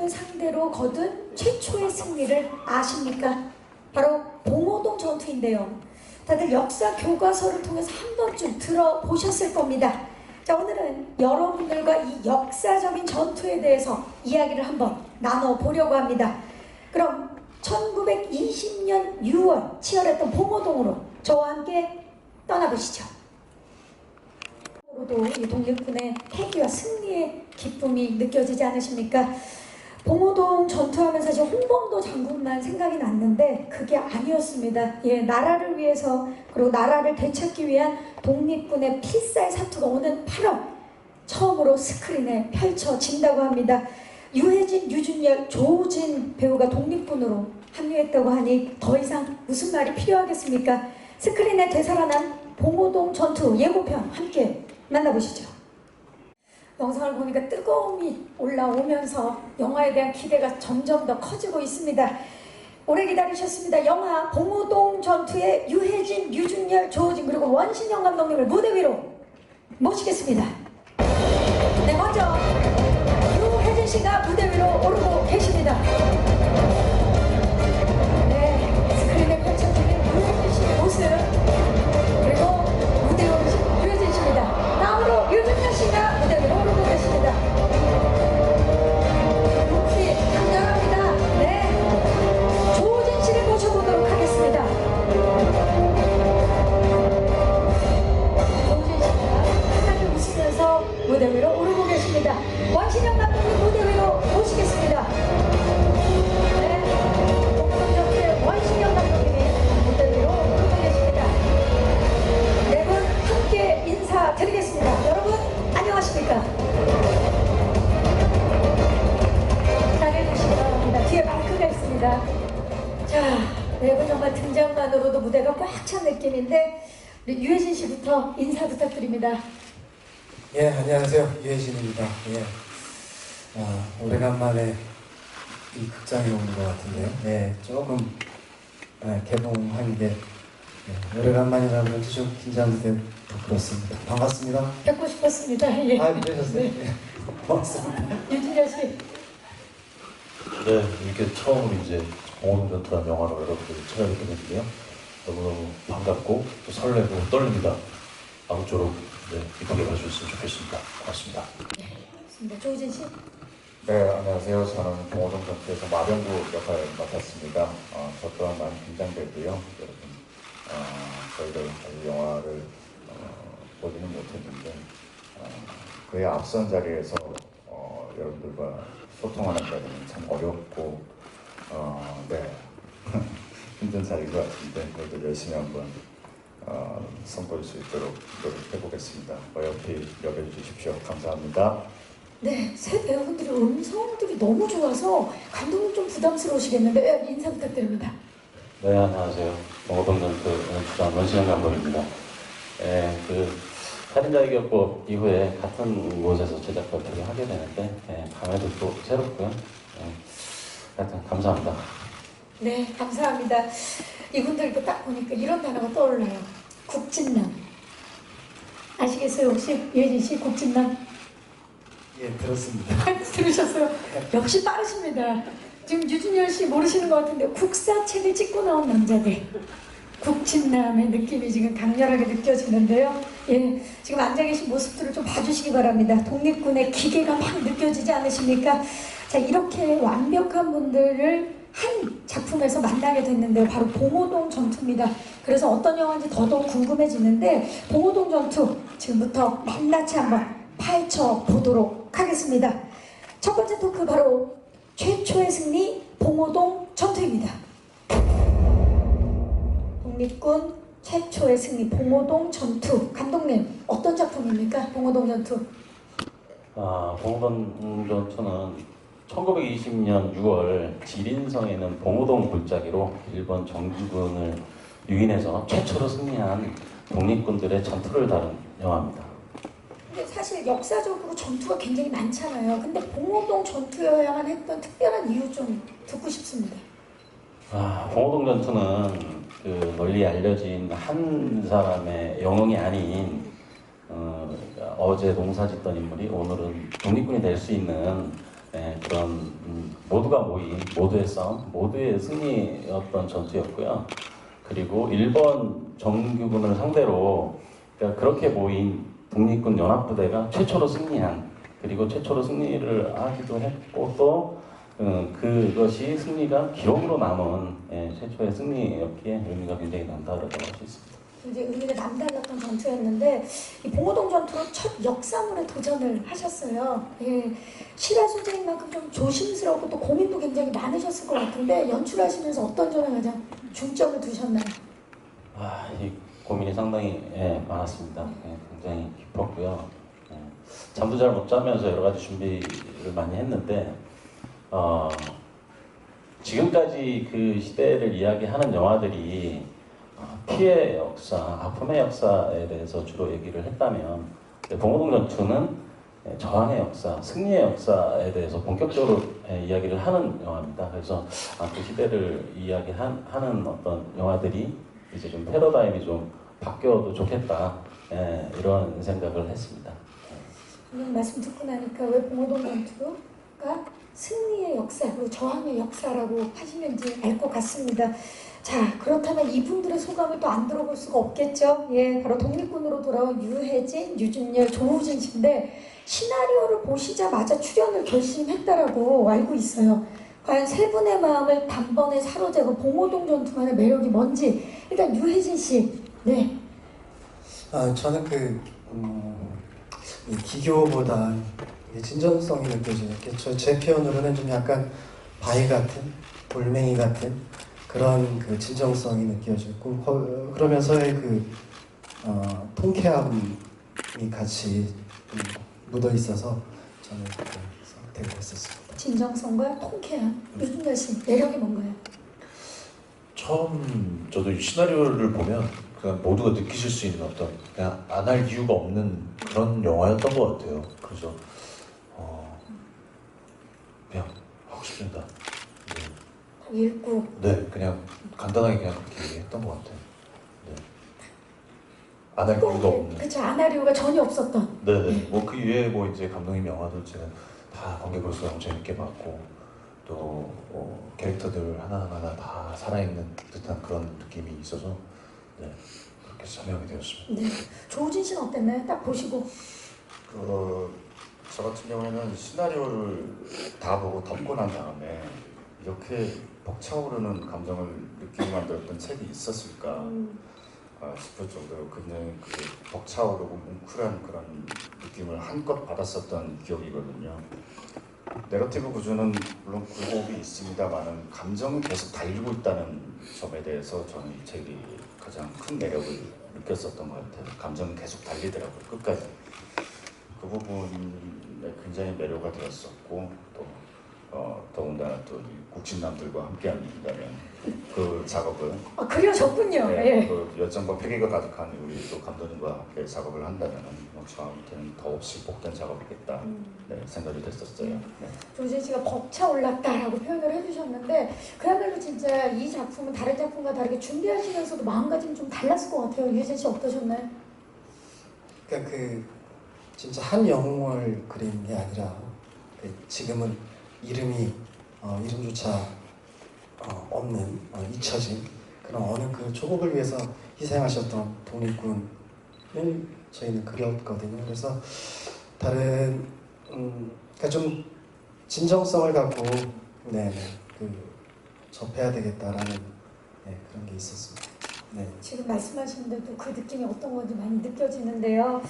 독립군을 상대로 거둔 최초의 승리를 아십니까? 바로 봉오동 전투인데요. 다들 역사 교과서를 통해서 한 번쯤 들어보셨을 겁니다. 자, 오늘은 여러분들과 이 역사적인 전투에 대해서 이야기를 한번 나눠보려고 합니다. 그럼 1920년 6월 치열했던 봉오동으로 저와 함께 떠나보시죠. 이 독립군의 패기와 승리의 기쁨이 느껴지지 않으십니까? 봉오동 전투하면 사실 홍범도 장군만 생각이 났는데 그게 아니었습니다. 예, 나라를 위해서 그리고 나라를 되찾기 위한 독립군의 필살사투가 오는 8월 처음으로 스크린에 펼쳐진다고 합니다. 유해진, 유준열, 조진 배우가 독립군으로 합류했다고 하니 더 이상 무슨 말이 필요하겠습니까? 스크린에 되살아난 봉오동 전투 예고편 함께 만나보시죠. 영상을 보니까 뜨거움이 올라오면서 영화에 대한 기대가 점점 더 커지고 있습니다. 오래 기다리셨습니다. 영화 봉오동 전투의 유해진, 유준열, 조진 그리고 원신영 감독님을 무대 위로 모시겠습니다. 네, 먼저 유해진 씨가 무대 위로 오르고 계십니다. 네, 스크린에 펼쳐지는 유해진 씨의 모습 그리고 무대 오르신 유해진 씨입니다. 다음으로 유준열 씨가 무대 위로 오르고 계십니다. 혹시 간절합니다. 네, 조진 씨를 모셔보도록 하겠습니다. 조진 씨가 편하게 웃으면서 무대 위로 오르고 계십니다. 원신영 감독님 무대 위로 모시겠습니다. 네, 봉오동 전투의 원신영 감독님이 무대 위로 오르고 계십니다. 네 분 함께 인사드리겠습니다. 여러분 안녕하십니까? 자리해 주시기 바랍니다. 뒤에 마이크가 있습니다. 자, 네 분 정말 등장만으로도 무대가 꽉 찬 느낌인데 우리 유해진 씨부터 인사 부탁드립니다. 예, 안녕하세요. 유해진입니다. 예, 오래간만에 이 극장에 오는 것 같은데요. 예, 조금 개봉한 게 오래간만이라 그런지 좀 긴장도 되고 그렇습니다. 반갑습니다. 뵙고 싶었습니다. 예. 아, 그러셨어요? 네. 네. 고맙습니다. 유준열 씨. 네, 이렇게 처음으로 이제 봉오동 전투라는 영화로 여러분들이 찾아뵙게 됐는데요. 너무너무 반갑고 또 설레고 떨립니다. 아무쪼록 이쁘게 봐주셨으면 좋겠습니다. 고맙습니다. 네, 좋습니다. 조진 씨. 네, 안녕하세요. 저는 봉오동 전투에서 마병구 역할을 맡았습니다. 저 또한 많이 긴장되고요. 여러분, 저희들 아직 영화를 보지는 못했는데 그의 앞선 자리에서 여러분들과 소통하는 자리는 참 어렵고 네 힘든 자리인 것 같은데 그래도 열심히 한번 선보일 수 있도록 노력해보겠습니다. 어여피 여겨주십시오. 감사합니다. 네, 새 배우분들의 음성들이 너무 좋아서 감독님 좀 부담스러우시겠는데 인사 부탁드립니다. 네, 안녕하세요. 봉오동 전투 연출한 원신영 감독입니다. 살인자의 격법 이후에 같은 곳에서 제작 발표를 하게 되는데 감회도 또 새롭고요. 하여튼 감사합니다. 네, 감사합니다. 이분들도 딱 보니까 이런 단어가 떠올라요. 국진남. 아시겠어요? 혹시 유해진 씨 국진남? 예, 들었습니다. 들으셨어요? 역시 빠르십니다. 지금 유준열 씨 모르시는 것 같은데 국사책을 찍고 나온 남자들. 국진남의 느낌이 지금 강렬하게 느껴지는데요. 예, 지금 앉아 계신 모습들을 좀 봐주시기 바랍니다. 독립군의 기계가 막 느껴지지 않으십니까? 자, 이렇게 완벽한 분들을 한 작품에서 만나게 됐는데요. 바로 봉오동 전투입니다. 그래서 어떤 영화인지 더더욱 궁금해지는데 봉오동 전투 지금부터 낱낱이 한번 파헤쳐 보도록 하겠습니다. 첫 번째 토크 바로 최초의 승리 봉오동 전투입니다. 독립군 최초의 승리 봉오동 전투. 감독님 어떤 작품입니까? 봉오동 전투. 봉오동 전투는 1920년 6월 지린성에 있는 봉오동 골짜기로 일본 정규군을 유인해서 최초로 승리한 독립군들의 전투를 다룬 영화입니다. 근데 사실 역사적으로 전투가 굉장히 많잖아요. 근데 봉오동 전투여야만 했던 특별한 이유 좀 듣고 싶습니다. 봉오동 전투는 그 널리 알려진 한 사람의 영웅이 아닌 어제 농사짓던 인물이 오늘은 독립군이 될 수 있는 그런 모두가 모인 모두의 싸움, 모두의 승리였던 전투였고요. 그리고 일본 정규군을 상대로 그러니까 그렇게 모인 독립군 연합부대가 최초로 승리한 그리고 최초로 승리를 하기도 했고 또 그것이 승리가 기록으로 남은 최초의 승리였기에 의미가 굉장히 남다르다고 할 수 있습니다. 이제 의미가 남달랐던 전투였는데 이 봉오동 전투로 첫 역사물에 도전을 하셨어요. 예, 실화 소재인만큼 좀 조심스럽고 또 고민도 굉장히 많으셨을 것 같은데 연출하시면서 어떤 점에 가장 중점을 두셨나요? 이 고민이 상당히 많았습니다. 굉장히 깊었고요. 잠도 잘 못 자면서 여러 가지 준비를 많이 했는데 지금까지 그 시대를 이야기하는 영화들이 피해의 역사, 아픔의 역사에 대해서 주로 얘기를 했다면 봉오동 전투는 저항의 역사, 승리의 역사에 대해서 본격적으로 이야기를 하는 영화입니다. 그래서 그 시대를 이야기하는 어떤 영화들이 이제 좀 패러다임이 좀 바뀌어도 좋겠다 이런 생각을 했습니다. 말씀 듣고 나니까 왜 봉오동 전투가 승리의 역사 그리고 저항의 역사라고 하시는지 알 것 같습니다. 자, 그렇다면 이분들의 소감을 또 안 들어볼 수가 없겠죠. 예, 바로 독립군으로 돌아온 유해진, 유준열, 조우진 씨인데 시나리오를 보시자마자 출연을 결심했다라고 알고 있어요. 과연 세 분의 마음을 단번에 사로잡은 봉오동 전투만의 매력이 뭔지 일단 유해진 씨, 네. 저는 이 기교보다 진정성이 느껴져요. 제 표현으로는 좀 약간 바위 같은, 돌멩이 같은 그런 그 진정성이 느껴지고 그러면서의 통쾌함이 같이 묻어 있어서 저는 선택을 했었습니다. 진정성과 통쾌함. 유준열 씨, 매력이 뭔가요? 처음 저도 이 시나리오를 보면 그냥 모두가 느끼실 수 있는 어떤 그냥 안 할 이유가 없는 그런 영화였던 것 같아요. 그래서 그냥 하고 싶습니다. 읽고. 네, 그냥 간단하게 그냥 그렇게 얘기했던 것 같아요. 네. 안 할 이유가 없는. 그렇죠. 안 할 이유가 전혀 없었던. 네네. 뭐 그 이외에 뭐 이제 감독님 영화들 제가 다 관객으로서 너무 재밌게 봤고 또 캐릭터들 하나하나 다 살아있는 듯한 그런 느낌이 있어서 네, 그렇게 참여하게 되었습니다. 네. 조우진 씨는 어땠나요? 딱 보시고. 저 같은 경우에는 시나리오를 다 보고 덮고 난 다음에 이렇게 벅차오르는 감정을 느끼게 만들었던 책이 있었을까 싶을 정도로 굉장히 벅차오르고 뭉클한 그런 느낌을 한껏 받았었던 기억이거든요. 내러티브 구조는 물론 굴곡이 있습니다만은 감정은 계속 달리고 있다는 점에 대해서 저는 이 책이 가장 큰 매력을 느꼈었던 것 같아요. 감정은 계속 달리더라고요. 끝까지. 그 부분에 굉장히 매료가 되었었고 또 더군다나 또 국진남들과 함께한다면 그 작업을 그려졌군요. 네, 예. 그 열정과 패기가 가득한 우리 또 감독님과 함께 작업을 한다면 저한테는 더없이 복된 작업이겠다 생각이 됐었어요. 네. 조우진 씨가 벅차올랐다라고 표현을 해주셨는데 그야말로 진짜 이 작품은 다른 작품과 다르게 준비하시면서도 마음가짐이 좀 달랐을 것 같아요. 유해진 씨 어떠셨나요? 그러니까 진짜 한 영웅을 그린 게 아니라 지금은 이름조차 없는 잊혀진 그런 어느 그 조국을 위해서 희생하셨던 독립군을 저희는 그렸거든요. 그래서 다른 그러니까 좀 진정성을 갖고 접해야 되겠다라는 그런 게 있었습니다. 네. 지금 말씀하시는데도 그 느낌이 어떤 건지 많이 느껴지는데요.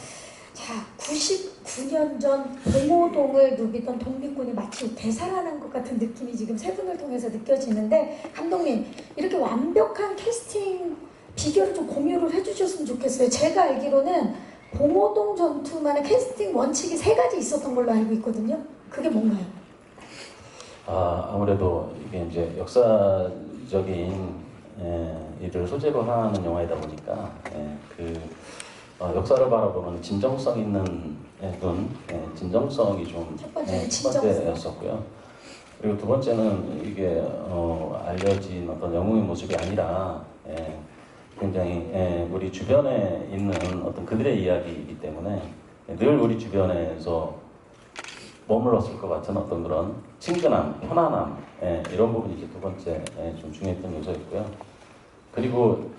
자, 99년 전 봉오동을 누비던 독립군이 마치 되살아난 것 같은 느낌이 지금 세 분을 통해서 느껴지는데 감독님, 이렇게 완벽한 캐스팅 비결을 좀 공유를 해주셨으면 좋겠어요. 제가 알기로는 봉오동 전투만의 캐스팅 원칙이 3가지 있었던 걸로 알고 있거든요. 그게 뭔가요? 아무래도 이게 이제 역사적인 일을 소재로 하는 영화이다 보니까 역사를 바라보는 진정성 있는 눈, 진정성이 좀 첫 번째는 첫 번째였었고요. 그리고 두 번째는 이게 알려진 어떤 영웅의 모습이 아니라 굉장히 우리 주변에 있는 어떤 그들의 이야기이기 때문에 늘 우리 주변에서 머물렀을 것 같은 어떤 그런 친근함, 편안함, 이런 부분이 이제 두 번째 좀 중요했던 요소였고요. 그리고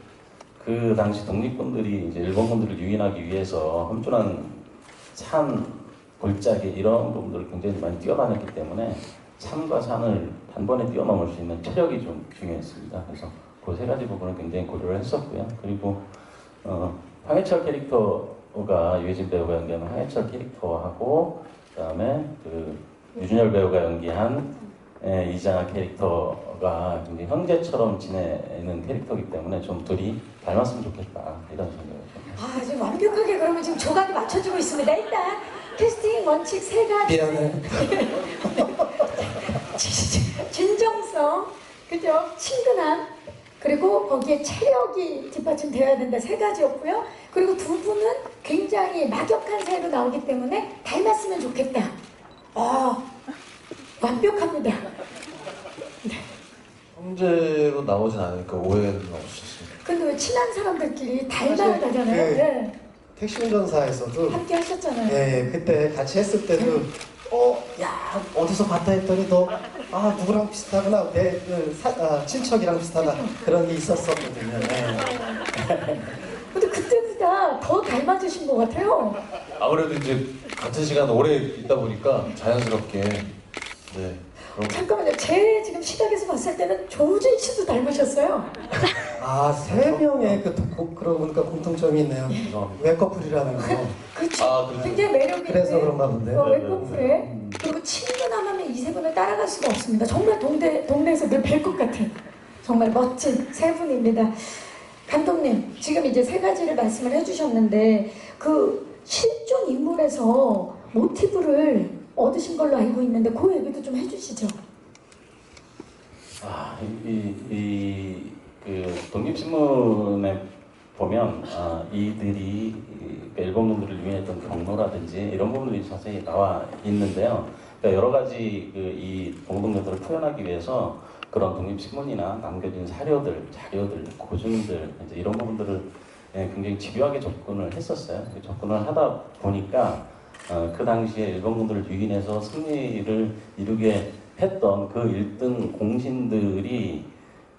그 당시 독립군들이 이제 일본군들을 유인하기 위해서 험준한 산, 골짜기 이런 부분들을 굉장히 많이 뛰어다녔기 때문에 산과 산을 단번에 뛰어넘을 수 있는 체력이 좀 중요했습니다. 그래서 그 세 가지 부분을 굉장히 고려를 했었고요. 그리고 황해철 캐릭터가 유해진 배우가 연기하는 황해철 캐릭터하고 그다음에 그 유준열 배우가 연기한 이장하 캐릭터가 굉장히 형제처럼 지내는 캐릭터이기 때문에 좀 둘이 닮았으면 좋겠다 이런 생각을 좀 아, 지금 완벽하게 그러면 지금 조각이 맞춰지고 있습니다. 일단 캐스팅 원칙 세 가지. 미안해. 진정성, 그죠? 친근함, 그리고 거기에 체력이 뒷받침되어야 된다 세 가지였고요. 그리고 두 분은 굉장히 막역한 사이로 나오기 때문에 닮았으면 좋겠다. 완벽합니다. 형제로 나오진 않으니까 오해는 없으셨습니다. 근데 왜 친한 사람들끼리 닮아야 되잖아요. 네. 택시 운전사에서도 함께 하셨잖아요. 예, 그때 같이 했을 때도 야 어디서 봤다 했더니 너 누구랑 비슷하구나 내 친척이랑 비슷하다 그런 게 있었었거든요. 예. 근데 그때보다 더 닮아지신 것 같아요. 아무래도 이제 같은 시간 오래 있다 보니까 자연스럽게 잠깐만요. 제 지금 시각에서 봤을 때는 조우진 씨도 닮으셨어요. 세 명의 그러고 보니까 공통점이 있네요. 외커플이라는 거. 그렇죠. 그래서 굉장히 매력 있는 그래서 그런가 본데. 외국프레 그리고 친근함하면 이 세 분을 따라갈 수가 없습니다. 정말 동네에서 늘 뵐 것 같은 정말 멋진 세 분입니다. 감독님, 지금 이제 세 가지를 말씀을 해주셨는데 그 실존 인물에서 모티브를 얻으신 걸로 알고 있는데 그 얘기도 좀 해주시죠. 그 독립신문에 보면 이들이 일본군들을 유인했던 경로라든지 이런 부분들이 자세히 나와 있는데요. 그러니까 여러 가지 이 공동전투를 표현하기 위해서 그런 독립신문이나 남겨진 사료들, 자료들, 고증들 이제 이런 부분들을 굉장히 집요하게 접근을 했었어요. 접근을 하다 보니까 그 당시에 일본군들을 유인해서 승리를 이루게 했던 그 1등 공신들이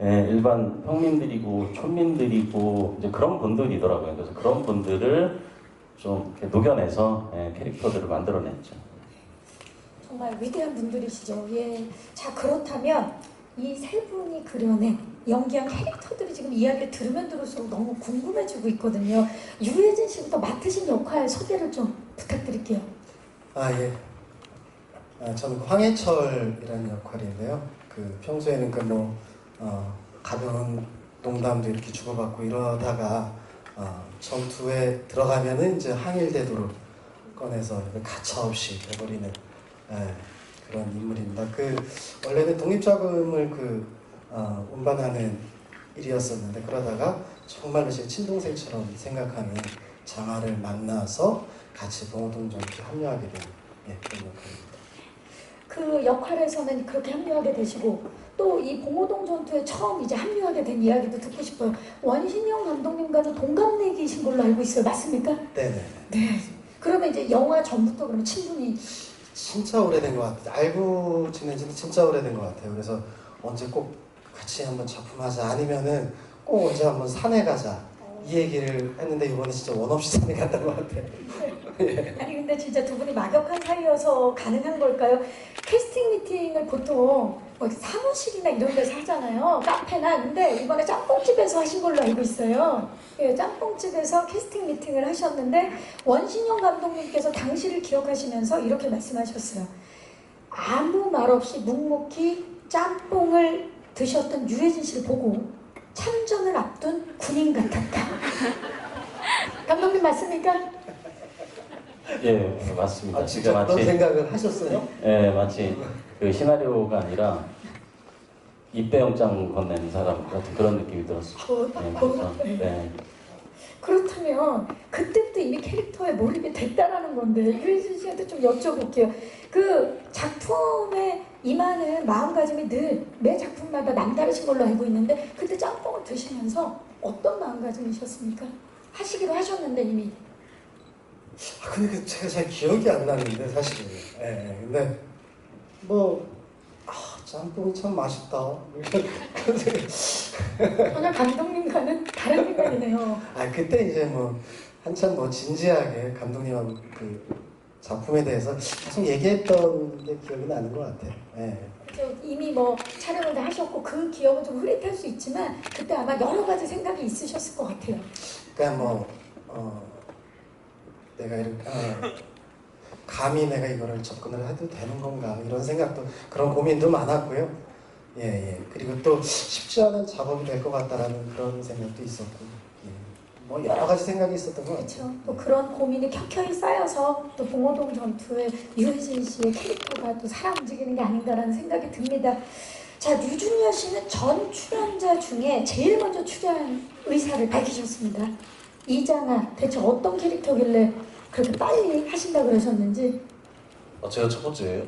일반 평민들이고 촌민들이고 이제 그런 분들이더라고요. 그래서 그런 분들을 좀 이렇게 녹여내서 캐릭터들을 만들어냈죠. 정말 위대한 분들이시죠. 예. 자, 그렇다면 이 세 분이 그려낸 연기한 캐릭터들이 지금 이야기를 들으면 들을수록 너무 궁금해지고 있거든요. 유해진 씨부터 맡으신 역할 소개를 좀 부탁드릴게요. 예. 저는 황해철이라는 역할인데요. 평소에는 가벼운 농담도 이렇게 주고받고 이러다가 전투에 들어가면은 이제 항일대도를 꺼내서 가차없이 돼버리는 그런 인물입니다. 원래는 독립자금을 운반하는 일이었었는데 그러다가 정말로 제 친동생처럼 생각하는 장하를 만나서 같이 봉오동전투에 합류하게 된 그런 역할입니다. 그 역할에서는 그렇게 합류하게 되시고 또 이 봉오동 전투에 처음 이제 합류하게 된 이야기도 듣고 싶어요. 원신영 감독님과는 동갑내기이신 걸로 알고 있어요. 맞습니까? 네네. 네. 그러면 이제 영화 전부터 그러면 친분이 진짜 오래된 것 같아요. 알고 지낸 지는 진짜 오래된 것 같아요. 그래서 언제 꼭 같이 한번 작품하자 아니면은 꼭 언제 한번 산에 가자 이 얘기를 했는데 이번에 진짜 원 없이 산에 갔던 것 같아요. 아니 근데 진짜 두 분이 막역한 사이여서 가능한 걸까요? 캐스팅 미팅을 보통 사무실이나 이런 데서 하잖아요. 카페나. 근데 이번에 짬뽕집에서 하신 걸로 알고 있어요. 예, 짬뽕집에서 캐스팅 미팅을 하셨는데 원신영 감독님께서 당시를 기억하시면서 이렇게 말씀하셨어요. 아무 말 없이 묵묵히 짬뽕을 드셨던 유해진 씨를 보고 참전을 앞둔 군인 같았다. 감독님 맞습니까? 예, 맞습니다. 진짜 그런 생각을 하셨어요? 예, 마치 그 시나리오가 아니라 입대영장 건넨 사람 같은 그런 느낌이 들었어요. 네. 그렇다면 그때부터 이미 캐릭터에 몰입이 됐다라는 건데 유해진 씨한테 좀 여쭤볼게요. 그 작품에 임하는 마음가짐이 늘 매 작품마다 남다르신 걸로 알고 있는데 그때 짬뽕을 드시면서 어떤 마음가짐이셨습니까? 하시기로 하셨는데 이미 근데 제가 잘 기억이 안 나는데 사실. 예, 근데 뭐 짬뽕이 참 맛있다. 그런 생각. 전혀 감독님과는 다른 생각이네요. 그때 이제 뭐 한참 뭐 진지하게 감독님하고 그 작품에 대해서 계속 얘기했던 게 기억이 나는 것 같아요. 예. 이미 뭐 촬영을 다 하셨고 그 기억은 좀 흐릿할 수 있지만 그때 아마 여러 가지 생각이 있으셨을 것 같아요. 그러니까 뭐 내가 이렇게 감히 내가 이거를 접근을 해도 되는 건가 이런 생각도 그런 고민도 많았고요. 예. 그리고 또 쉽지 않은 작업이 될 것 같다라는 그런 생각도 있었고, 예. 뭐 여러 가지 생각이 있었던 것 같아요. 그렇죠. 또 그런 고민이 켜켜이 쌓여서 또 봉오동 전투의 유해진 씨의 캐릭터가 또 살아 움직이는 게 아닌가라는 생각이 듭니다. 자, 류준열 씨는 전 출연자 중에 제일 먼저 출연 의사를 밝히셨습니다. 이장아, 대체 어떤 캐릭터길래 그렇게 빨리 하신다고 그러셨는지. 제가 첫 번째예요?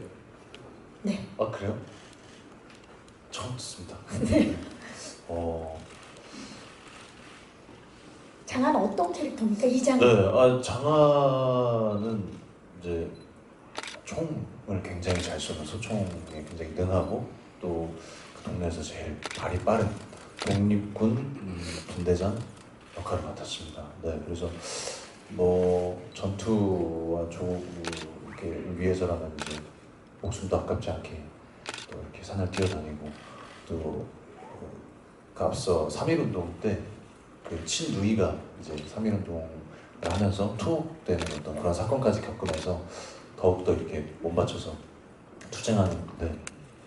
네. 그래요? 처음 듣습니다. 네. 어, 장아는 어떤 캐릭터입니까? 이장아. 네, 장하는 이제 총을 굉장히 잘 쏘는 소총에 굉장히 능하고 또 그 동네에서 제일 발이 빠른 독립군 분대장 역할을 맡았습니다. 네, 그래서 뭐 전투와 조국을 위해서라면 이제 목숨도 아깝지 않게 또 이렇게 산을 뛰어다니고 또 그 앞서 3.1운동 때 그 친누이가 이제 3.1운동을 하면서 투옥되는 어떤 그런 사건까지 겪으면서 더욱더 이렇게 못 맞춰서 투쟁하는데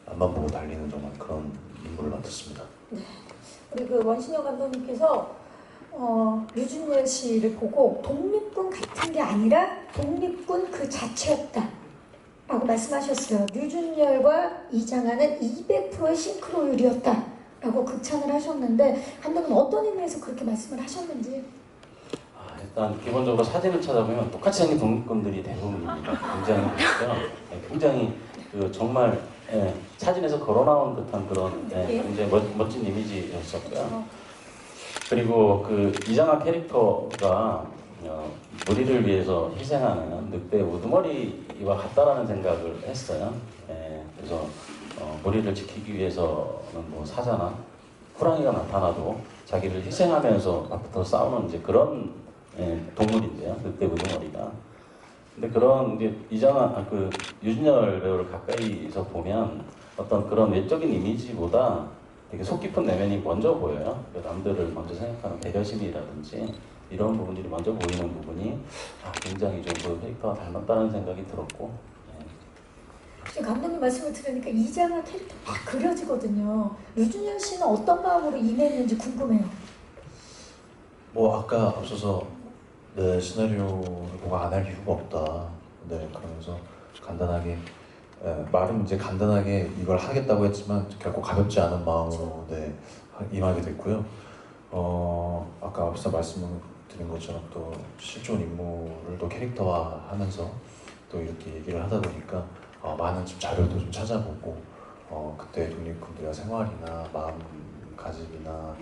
앞만 보고 달리는 정말 그런 인물을 맡았습니다. 우리 그 원신영 감독님께서 류준열 씨를 보고 독립군 같은 게 아니라 독립군 그 자체였다 라고 말씀하셨어요. 류준열과 이장하는 200%의 싱크로율이었다 라고 극찬을 하셨는데 감독님 어떤 의미에서 그렇게 말씀을 하셨는지. 일단 기본적으로 사진을 찾아보면 똑같이 생긴 독립군들이 대부분입니다. 굉장히 그렇죠. 굉장히 그 정말 사진에서 걸어 나온 듯한 그런 굉장히 멋진 이미지였었고요. 그리고 그 이장하 캐릭터가 무리를 위해서 희생하는 늑대 우두머리와 같다라는 생각을 했어요. 그래서 무리를 지키기 위해서는 뭐 사자나 호랑이가 나타나도 자기를 희생하면서 맞붙어 싸우는 이제 그런 동물인데요. 늑대 우두머리가. 근데 그런 이제 그 유준열 배우를 가까이서 보면 어떤 그런 외적인 이미지보다 되게 속 깊은 내면이 먼저 보여요. 남들을 먼저 생각하는 배려심이라든지 이런 부분들이 먼저 보이는 부분이 굉장히 좀 그 캐릭터와 닮았다는 생각이 들었고. 지금 감독님 말씀을 들으니까 이장하 캐릭터 막 그려지거든요. 류준열 씨는 어떤 마음으로 임했는지 궁금해요. 뭐 아까 앞서서 네, 시나리오를 보고 안 할 이유가 없다. 네, 그러면서 간단하게 말은 이제 간단하게 이걸 하겠다고 했지만 결코 가볍지 않은 마음으로 네, 임하게 됐고요. 아까 앞서 말씀드린 것처럼 또 실존 인물을 또 캐릭터화하면서 또 이렇게 얘기를 하다 보니까 많은 좀 자료도 좀 찾아보고 그때 독립군들의 생활이나 마음가짐이나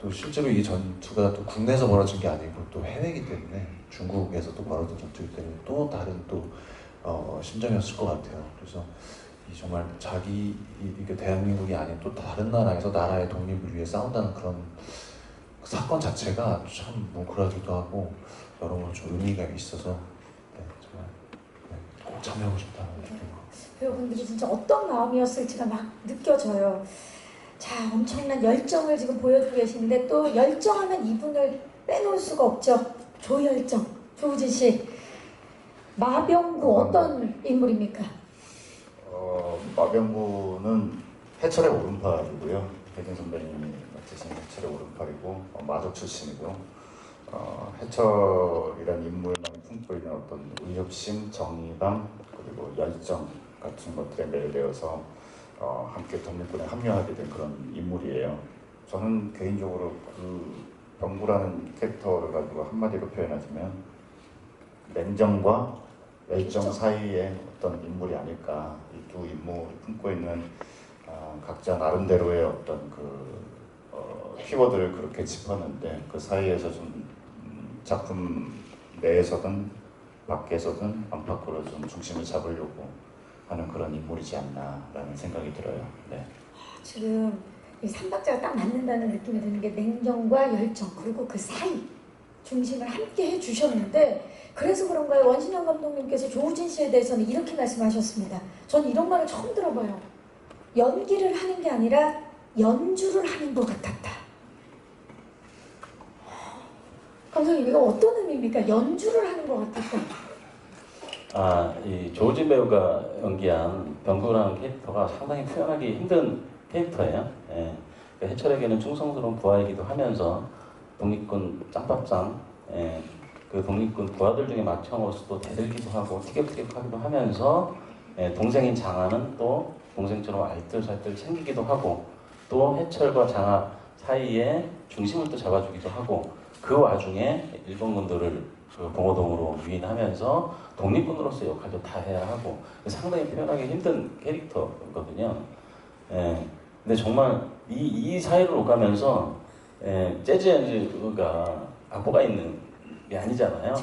또 실제로 이 전투가 또 국내에서 벌어진 게 아니고 또 해외이기 때문에 중국에서 또 벌어진 전투이기 때문에 또 다른 또 심정이었을 것 같아요. 그래서 이 정말 이게 대한민국이 아닌 또 다른 나라에서 나라의 독립을 위해 싸운다는 그런 사건 자체가 참 뭉클하기도 하고 여러모로 좀 의미가 있어서 네, 정말 꼭 참여하고 싶다는 느낌. 배우분들이 진짜 어떤 마음이었을지가 막 느껴져요. 자, 엄청난 열정을 지금 보여주고 계시는데 또 열정하면 이분을 빼놓을 수가 없죠. 조열정, 조우진 씨. 마병구 어떤 인물입니까? 마병구는 해철의 오른팔이고요. 백인 선배님이 맡으신 해철의 오른팔이고 마족 출신이고 해철이라는 인물만이 품고 있는 어떤 의욕심, 정의감 그리고 열정 같은 것들에 매료되어서 함께 독립군에 합류하게 된 그런 인물이에요. 저는 개인적으로 그 병구라는 캐릭터를 가지고 한마디로 표현하자면 냉정과 열정 사이의 어떤 인물이 아닐까. 이 두 인물이 품고 있는 각자 나름대로의 어떤 키워드를 그렇게 짚었는데 그 사이에서 좀 작품 내에서든 밖에서든 안팎으로 좀 중심을 잡으려고 하는 그런 인물이지 않나라는 생각이 들어요. 네. 지금 이 삼박자가 딱 맞는다는 느낌이 드는 게 냉정과 열정 그리고 그 사이 중심을 함께 해주셨는데 그래서 그런가요? 원신영 감독님께서 조우진 씨에 대해서는 이렇게 말씀하셨습니다. 전 이런 말을 처음 들어봐요. 연기를 하는 게 아니라 연주를 하는 것 같았다. 감독님 이거 어떤 의미입니까? 연주를 하는 것 같았다. 이 조우진 배우가 연기한 병구라는 캐릭터가 상당히 표현하기 힘든 캐릭터예요. 예. 그 해철에게는 충성스러운 부하이기도 하면서 독립군 짬밥장, 예. 그 독립군 부하들 중에 맏형으로서도 대들기도 하고 티격태격하기도 하면서 예. 동생인 장하는 또 동생처럼 알뜰살뜰 챙기기도 하고 또 해철과 장하 사이에 중심을 또 잡아주기도 하고 그 와중에 일본군들을 그 봉오동으로 유인하면서 독립군으로서 역할도 다 해야 하고 상당히 표현하기 힘든 캐릭터거든요. 예. 근데 정말 이 사이를 오가면서 재즈 연주가 악보가 있는 게 아니잖아요.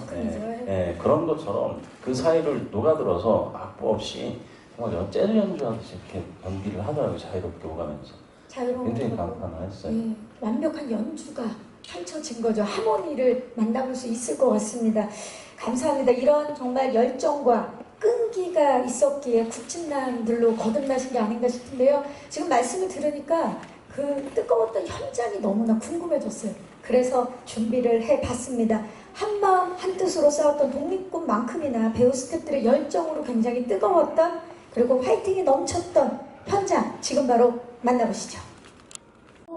그런 것처럼 그 사이를 녹아들어서 악보 없이 정말 재즈 연주하듯이 이렇게 연기를 하더라고요. 자유롭게 오가면서. 굉장히 감탄했어요. 예, 완벽한 연주가 펼쳐진 거죠. 하모니를 만나볼 수 있을 것 같습니다. 감사합니다. 이런 정말 열정과 끈기가 있었기에 국진남들로 거듭나신 게 아닌가 싶은데요. 지금 말씀을 들으니까 그 뜨거웠던 현장이 너무나 궁금해졌어요. 그래서 준비를 해봤습니다. 한마음 한뜻으로 싸웠던 독립군만큼이나 배우 스태프들의 열정으로 굉장히 뜨거웠던 그리고 화이팅이 넘쳤던 현장 지금 바로 만나보시죠.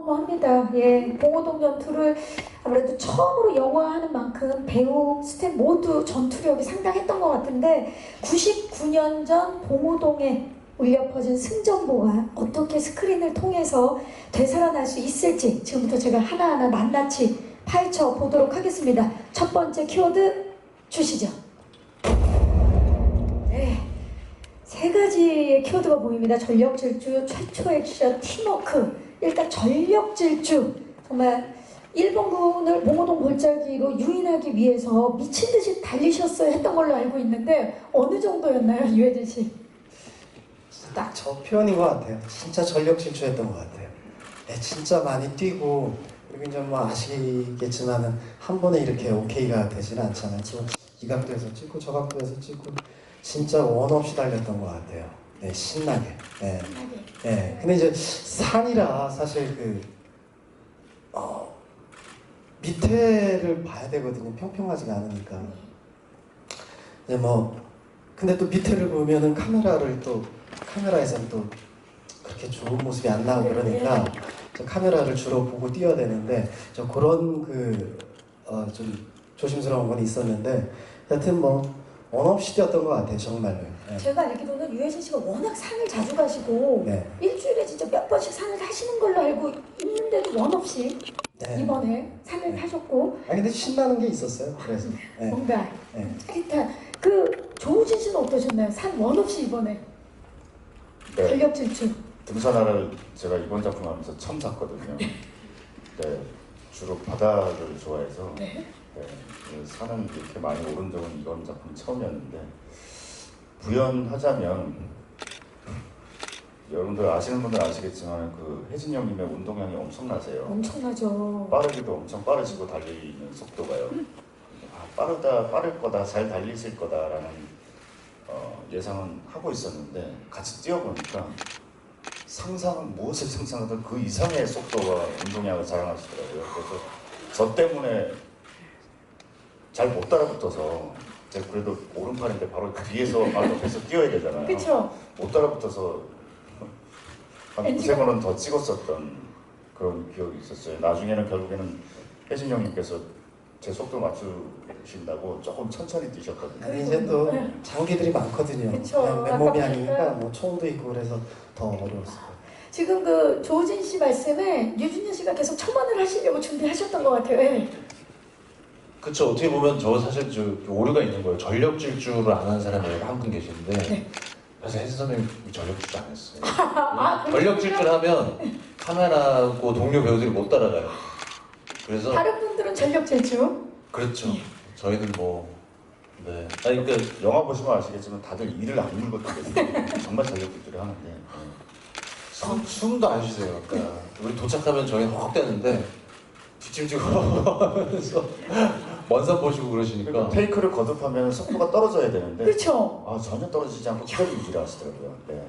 합니다. 예, 봉오동 전투를 아무래도 처음으로 영화하는 만큼 배우, 스태프 모두 전투력이 상당했던 것 같은데 99년 전 봉오동에 울려 퍼진 승전보가 어떻게 스크린을 통해서 되살아날 수 있을지 지금부터 제가 하나하나 낱낱이 파헤쳐 보도록 하겠습니다. 첫 번째 키워드 주시죠. 네, 세 가지의 키워드가 보입니다. 전력 질주, 최초 액션, 팀워크. 일단 전력 질주, 정말 일본군을 봉오동 골짜기로 유인하기 위해서 미친 듯이 달리셨어야 했던 걸로 알고 있는데 어느 정도였나요, 유해진 씨? 딱 저 표현인 것 같아요. 진짜 전력 질주했던 것 같아요. 네, 진짜 많이 뛰고 그리고 이제 뭐 아시겠지만은 한 번에 이렇게 오케이가 되지는 않잖아요. 지금 이 각도에서 찍고 저 각도에서 찍고 진짜 원 없이 달렸던 것 같아요. 네, 신나게. 네. 네. 근데 이제 산이라 사실 밑에를 봐야 되거든요. 평평하지가 않으니까. 네, 근데 또 밑에를 보면은 카메라에서는 또 그렇게 좋은 모습이 안 나오고 그러니까 저 카메라를 주로 보고 뛰어야 되는데 저 그런 좀 조심스러운 건 있었는데 하여튼 원 없이 뛰었던 것 같아요, 정말로. 네. 제가 알기로는 유해진 씨가 워낙 산을 자주 가시고 네. 일주일에 진짜 몇 번씩 산을 타시는 걸로 알고 있는데도 원 없이 네. 이번에 산을 네. 타셨고 근데 신나는 게 있었어요. 그래서. 네. 뭔가 네. 짜릿한 그 조우진 씨는 어떠셨나요? 산 원 없이 이번에 네. 전력 질주. 등산화를 제가 이번 작품 하면서 처음 샀거든요. 네, 주로 바다를 좋아해서 네. 네, 그 산은 이렇게 많이 오른 적은 이번 작품 처음이었는데 부연하자면 여러분들 아시는 분들 아시겠지만 그 혜진 형님의 운동량이 엄청나세요. 엄청나죠. 빠르기도 엄청 빠르시고 달리는 속도가요. 빠를 거다, 잘 달리실 거다라는 예상은 하고 있었는데 같이 뛰어보니까 무엇을 상상하든 그 이상의 속도와 운동량을 자랑하시더라고요. 그래서 저 때문에 잘 못 따라붙어서 제가 그래도 오른팔인데 바로 뒤에서 옆에서 뛰어야 되잖아요. 그렇죠. 못 따라붙어서 한 두세 번은 더 찍었었던 그런 기억이 있었어요. 나중에는 결국에는 혜진 형님께서 제 속도 맞추신다고 조금 천천히 뛰셨거든요. 아니, 이제 또 장비들이 많거든요. 그쵸. 그냥 맨몸이 아까 아니니까 총도 있고 그래서 더 어려웠어요. 지금 그 조우진 씨 말씀에 유준현 씨가 계속 첨언을 하시려고 준비하셨던 것 같아요. 네. 그쵸. 어떻게 보면 저 사실 오류가 있는 거예요. 전력 질주를 안 하는 사람이 한 분 계시는데 네. 그래서 혜진 선배님이 전력 질주 안 했어요. 그렇군요. 전력 질주를 하면 카메라고 동료 배우들이 못 따라가요. 그래서 다른 분들은 전력 질주. 그렇죠. 저희는 네. 아니 그러니까 영화 보시면 아시겠지만 다들 이를 악물고 뜨거든요. 정말 전력들이 하는데. 숨도 안 쉬세요. 그러니까 우리 도착하면 저희 헉대는데 뒷짐지고 하면서 먼 산 보시고 그러시니까 그러니까 페이크를 거듭하면 속도가 떨어져야 되는데 그렇죠. 전혀 떨어지지 않고 그대로 유지를 하시더라고요. 네.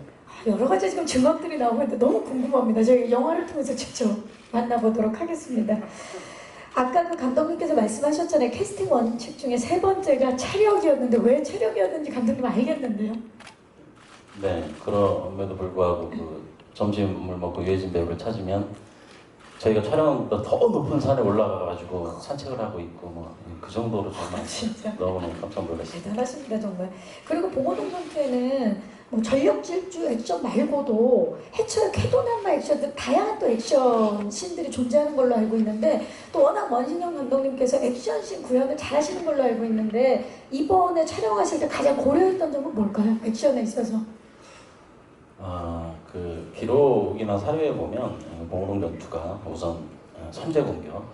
여러 가지 지금 증언들이 나오고 있는데 너무 궁금합니다. 저희 영화를 통해서 직접 만나보도록 하겠습니다. 아까 그 감독님께서 말씀하셨잖아요. 캐스팅 원칙 중에 세 번째가 체력이었는데 왜 체력이었는지 감독님 알겠는데요? 네, 그럼에도 불구하고 그 점심을 먹고 유해진 배우를 찾으면 저희가 촬영보다 더 높은 산에 올라가가지고 산책을 하고 있고 뭐 그 정도로 정말 진짜 너무너무 깜짝 놀랐습니다. 대단하십니다 정말. 그리고 봉호동 전투에는 뭐 전력 질주 액션 말고도 해처의 쾌도난마 액션 등 다양한 또 액션 씬들이 존재하는 걸로 알고 있는데 또 워낙 원신영 감독님께서 액션 씬 구현을 잘하시는 걸로 알고 있는데 이번에 촬영하실 때 가장 고려했던 점은 뭘까요? 액션에 있어서. 그 기록이나 사료에 보면 봉호동 전투가 우선 선제 공격,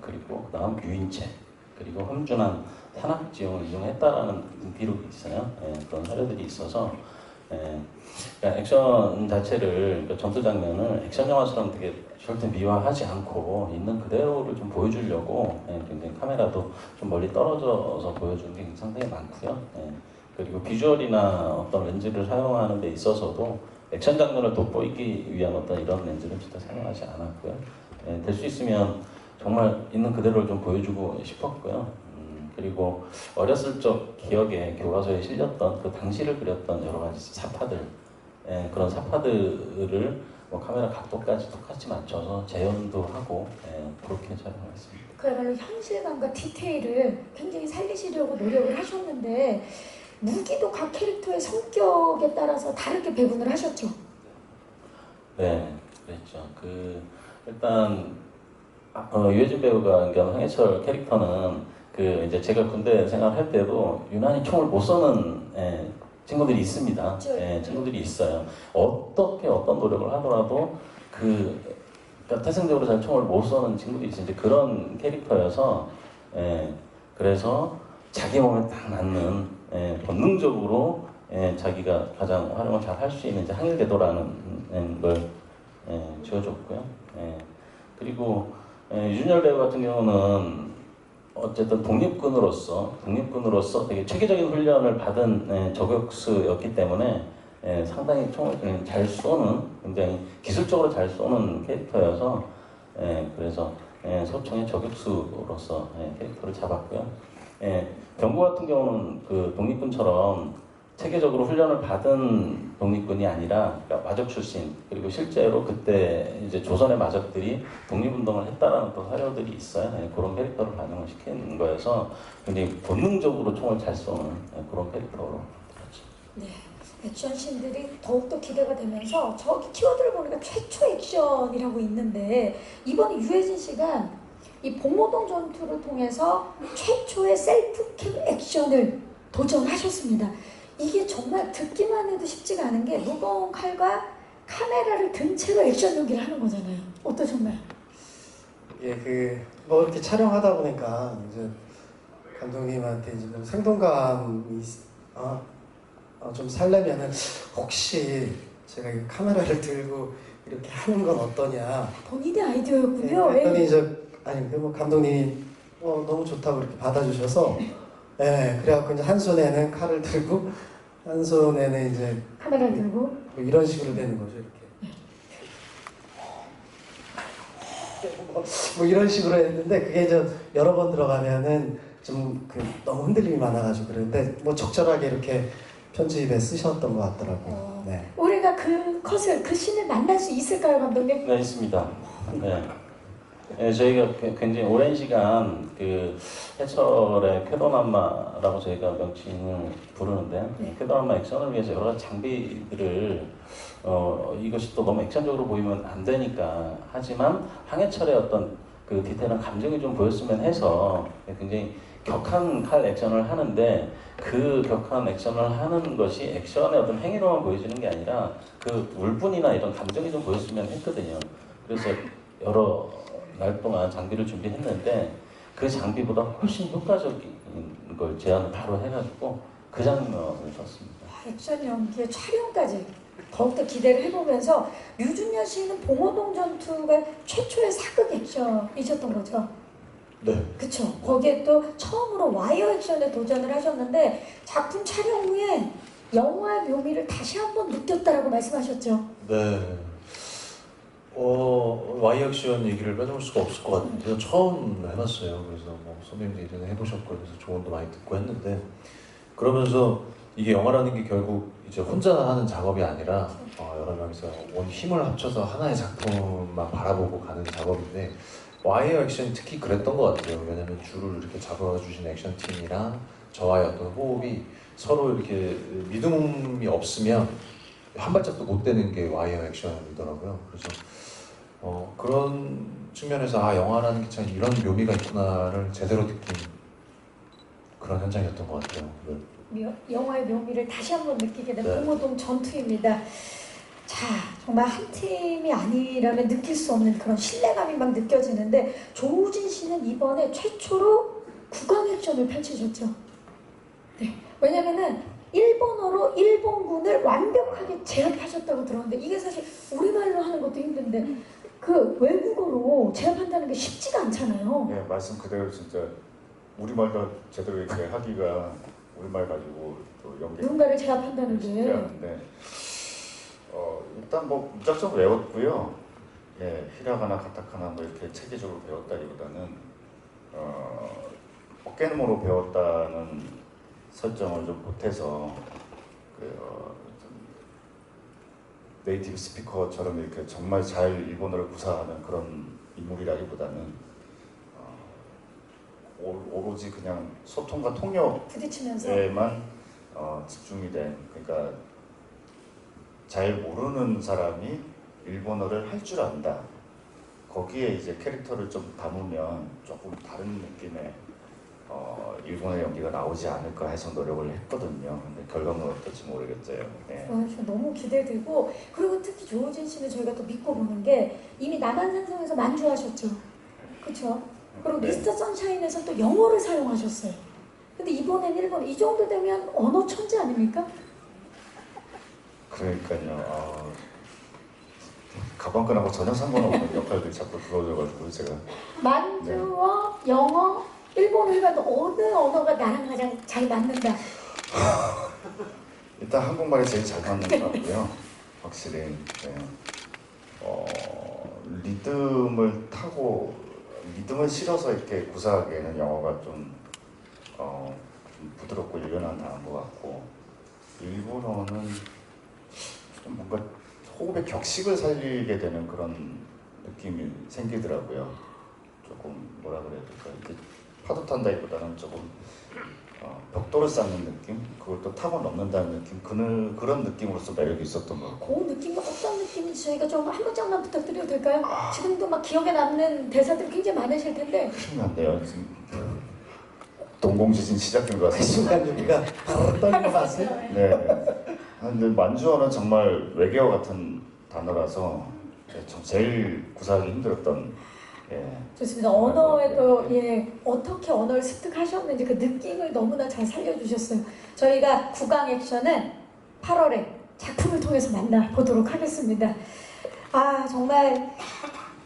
그리고 그다음 유인체, 그리고 험준한 산악 지형을 이용했다라는 기록이 있어요. 그런 사료들이 있어서 그러니까 액션 자체를 그러니까 전투 장면을 액션 영화처럼 되게 절대 미화하지 않고 있는 그대로를 좀 보여주려고 굉장히 카메라도 좀 멀리 떨어져서 보여주는 게 상당히 많고요. 그리고 비주얼이나 어떤 렌즈를 사용하는 데 있어서도 액션 장면을 돋보이기 위한 어떤 이런 렌즈를 진짜 사용하지 않았고요. 될 수 있으면 정말 있는 그대로를 좀 보여주고 싶었고요. 그리고 어렸을 적 기억에 교과서에 실렸던 그 당시를 그렸던 여러 가지 사파들, 그런 사파들을 뭐 카메라 각도까지 똑같이 맞춰서 재현도 하고 그렇게 촬영을 했습니다. 그야말로 현실감과 디테일을 굉장히 살리시려고 노력을 하셨는데 무기도 각 캐릭터의 성격에 따라서 다르게 배분을 하셨죠? 네, 그랬죠. 일단 유해진 배우가 그러니까 황해철 캐릭터는 이제 제가 군대 생활할 때도 유난히 총을 못 쏘는 친구들이 있습니다. 친구들이 있어요. 어떻게 어떤 노력을 하더라도 그러니까 태생적으로 잘 총을 못 쏘는 친구들이 있어요. 이제 그런 캐릭터여서 그래서 자기 몸에 딱 맞는 본능적으로 자기가 가장 활용을 잘 할 수 있는 이제 항일궤도라는 걸 지어줬고요. 그리고 유준열 배우 같은 경우는 어쨌든 독립군으로서 되게 체계적인 훈련을 받은 저격수였기 때문에 상당히 총을 잘 쏘는 굉장히 기술적으로 잘 쏘는 캐릭터여서 그래서 소총의 저격수로서 캐릭터를 잡았고요. 경구 같은 경우는 그 독립군처럼 체계적으로 훈련을 받은 독립군이 아니라 그러니까 마적 출신 그리고 실제로 그때 이제 조선의 마적들이 독립운동을 했다라는 또 사료들이 있어요. 그런 캐릭터를 반영을 시킨 거여서 굉장히 본능적으로 총을 잘 쏘는 그런 캐릭터로 들었죠. 네, 액션씬들이 더욱더 기대가 되면서 저기 키워드를 보니까 최초 액션이라고 있는데 이번에 유해진 씨가 이 봉호동 전투를 통해서 최초의 셀프 액션을 도전하셨습니다. 이게 정말 듣기만 해도 쉽지가 않은 게 무거운 칼과 카메라를 든 채로 액션 연기를 하는 거잖아요. 어떠셨나요? 뭐 이렇게 촬영하다 보니까 이제 감독님한테 이제 좀 생동감이 좀 살려면은 혹시 제가 이 카메라를 들고 이렇게 하는 건 어떠냐. 본인의 아이디어였군요. 그랬더니 뭐 감독님이 너무 좋다고 이렇게 받아주셔서 그래갖고 이제 한 손에는 칼을 들고 한 손에는 이제 카메라를 들고 뭐 이런 식으로 되는 거죠 이렇게. 뭐 이런 식으로 했는데 그게 좀 여러 번 들어가면은 좀 너무 흔들림이 많아가지고 그랬는데 뭐 적절하게 이렇게 편집에 쓰셨던 것 같더라고요. 네. 우리가 그 컷을 그 씬을 만날 수 있을까요, 감독님? 네, 있습니다. 저희가 굉장히 오랜 시간 해철의 쾌도난마라고 저희가 명칭을 부르는데 쾌도난마 액션을 위해서 여러 가지 장비들을 이것이 또 너무 액션적으로 보이면 안 되니까 하지만 황해철의 어떤 그 디테일한 감정이 좀 보였으면 해서 굉장히 격한 칼 액션을 하는데 그 격한 액션을 하는 것이 액션의 어떤 행위로만 보여지는 게 아니라 그 울분이나 이런 감정이 좀 보였으면 했거든요. 그래서 여러 날 동안 장비를 준비했는데 그 장비보다 훨씬 효과적인 걸 제안을 바로 해가지고 그 장면을 썼습니다. 액션 연기의 촬영까지 더욱더 기대를 해보면서 류준열 씨는 봉오동 전투가 최초의 사극 액션이셨던 거죠. 네. 그쵸. 거기에 또 처음으로 와이어 액션에 도전을 하셨는데 작품 촬영 후에 영화의 묘미를 다시 한번 느꼈다라고 말씀하셨죠. 네. 와이 액션 얘기를 빼놓을 수가 없을 것 같은데요. 처음 해봤어요. 그래서 뭐 선배님도 예전에 해보셨고 그래서 조언도 많이 듣고 했는데 그러면서 이게 영화라는 게 결국 이제 혼자 하는 작업이 아니라 여러 명이서 온 힘을 합쳐서 하나의 작품만 바라보고 가는 작업인데 와이어 액션이 특히 그랬던 것 같아요. 왜냐면 줄을 이렇게 잡아주신 액션 팀이랑 저와의 어떤 호흡이 서로 이렇게 믿음이 없으면 한 발짝도 못 되는 게 와이어 액션이더라고요. 그래서 그런 측면에서 영화라는 게 참 이런 묘미가 있구나를 제대로 느낀 그런 현장이었던 것 같아요. 네. 영화의 묘미를 다시 한번 느끼게 된 네. 봉오동 전투입니다. 자, 정말 한 팀이 아니라면 느낄 수 없는 그런 신뢰감이 막 느껴지는데 조우진 씨는 이번에 최초로 국악 액션을 펼치셨죠. 네, 왜냐면은 일본어로 일본군을 완벽하게 제압하셨다고 들었는데 이게 사실 우리말로 하는 것도 힘든데 그 외국어로 제압한다는 게 쉽지가 않잖아요. 예, 말씀 그대로 진짜 우리말도 제대로 이렇게 하기가 우리말 가지고 또 연기 누군가를 제압한다는 쉽지 게 않은데 일단 뭐 무작정 외웠고요. 예, 히라가나 가타카나 뭐 이렇게 체계적으로 배웠다기보다는 어깨너머로 배웠다는 설정을 좀 보태서 좀 네이티브 스피커처럼 이렇게 정말 잘 일본어를 구사하는 그런 인물이라기보다는 오로지 그냥 소통과 통역에만 부딪히면서 집중이 된, 그러니까 잘 모르는 사람이 일본어를 할 줄 안다. 거기에 이제 캐릭터를 좀 담으면 조금 다른 느낌의 일본의 연기가 나오지 않을까 해서 노력을 했거든요. 근데 결과는 어떨지 모르겠어요. 네. 너무 기대되고 그리고 특히 조우진 씨는 저희가 또 믿고 보는 게 이미 남한산성에서 만주하셨죠. 그렇죠? 그리고 네. 미스터 선샤인에서 또 영어를 사용하셨어요. 근데 이번엔 일본 이 정도 되면 언어 천재 아닙니까? 그러니까요. 가방끈하고 전혀 상관없는 역할들이 자꾸 들어오셔가지고 제가 만주어, 영어, 일본어를 봐도 어느 언어가 나랑 가장 잘 맞는다. 일단 한국말이 제일 잘 맞는 것 같고요. 확실히 리듬을 타고 리듬을 실어서 이렇게 구사하기에는 영어가 좀 부드럽고 유연한 단어인 것 같고 일본어는 좀 뭔가 호흡의 격식을 살리게 되는 그런 느낌이 생기더라고요. 조금 뭐라 그래야 될까, 이렇게 파도 탄다기보다는 조금 벽돌을 쌓는 느낌, 그걸 또 타고 넘는다는 느낌, 그런 느낌으로서 매력이 있었던 것 같고. 그 느낌이 어떤 느낌인지 저희가 좀 한 문장만 부탁드려도 될까요? 지금도 막 기억에 남는 대사들이 굉장히 많으실 텐데. 큰일 났네요. 지금 동공지진 시작된 것 그 같습니다. 순간 여기가 떨린 거 봤어요? 네. 근데 만주어는 정말 외계어 같은 단어라서 제일 구사하기 힘들었던. 좋습니다. 언어에도 어떻게 언어를 습득하셨는지 그 느낌을 너무나 잘 살려주셨어요. 저희가 국악 액션은 8월에 작품을 통해서 만나보도록 하겠습니다. 정말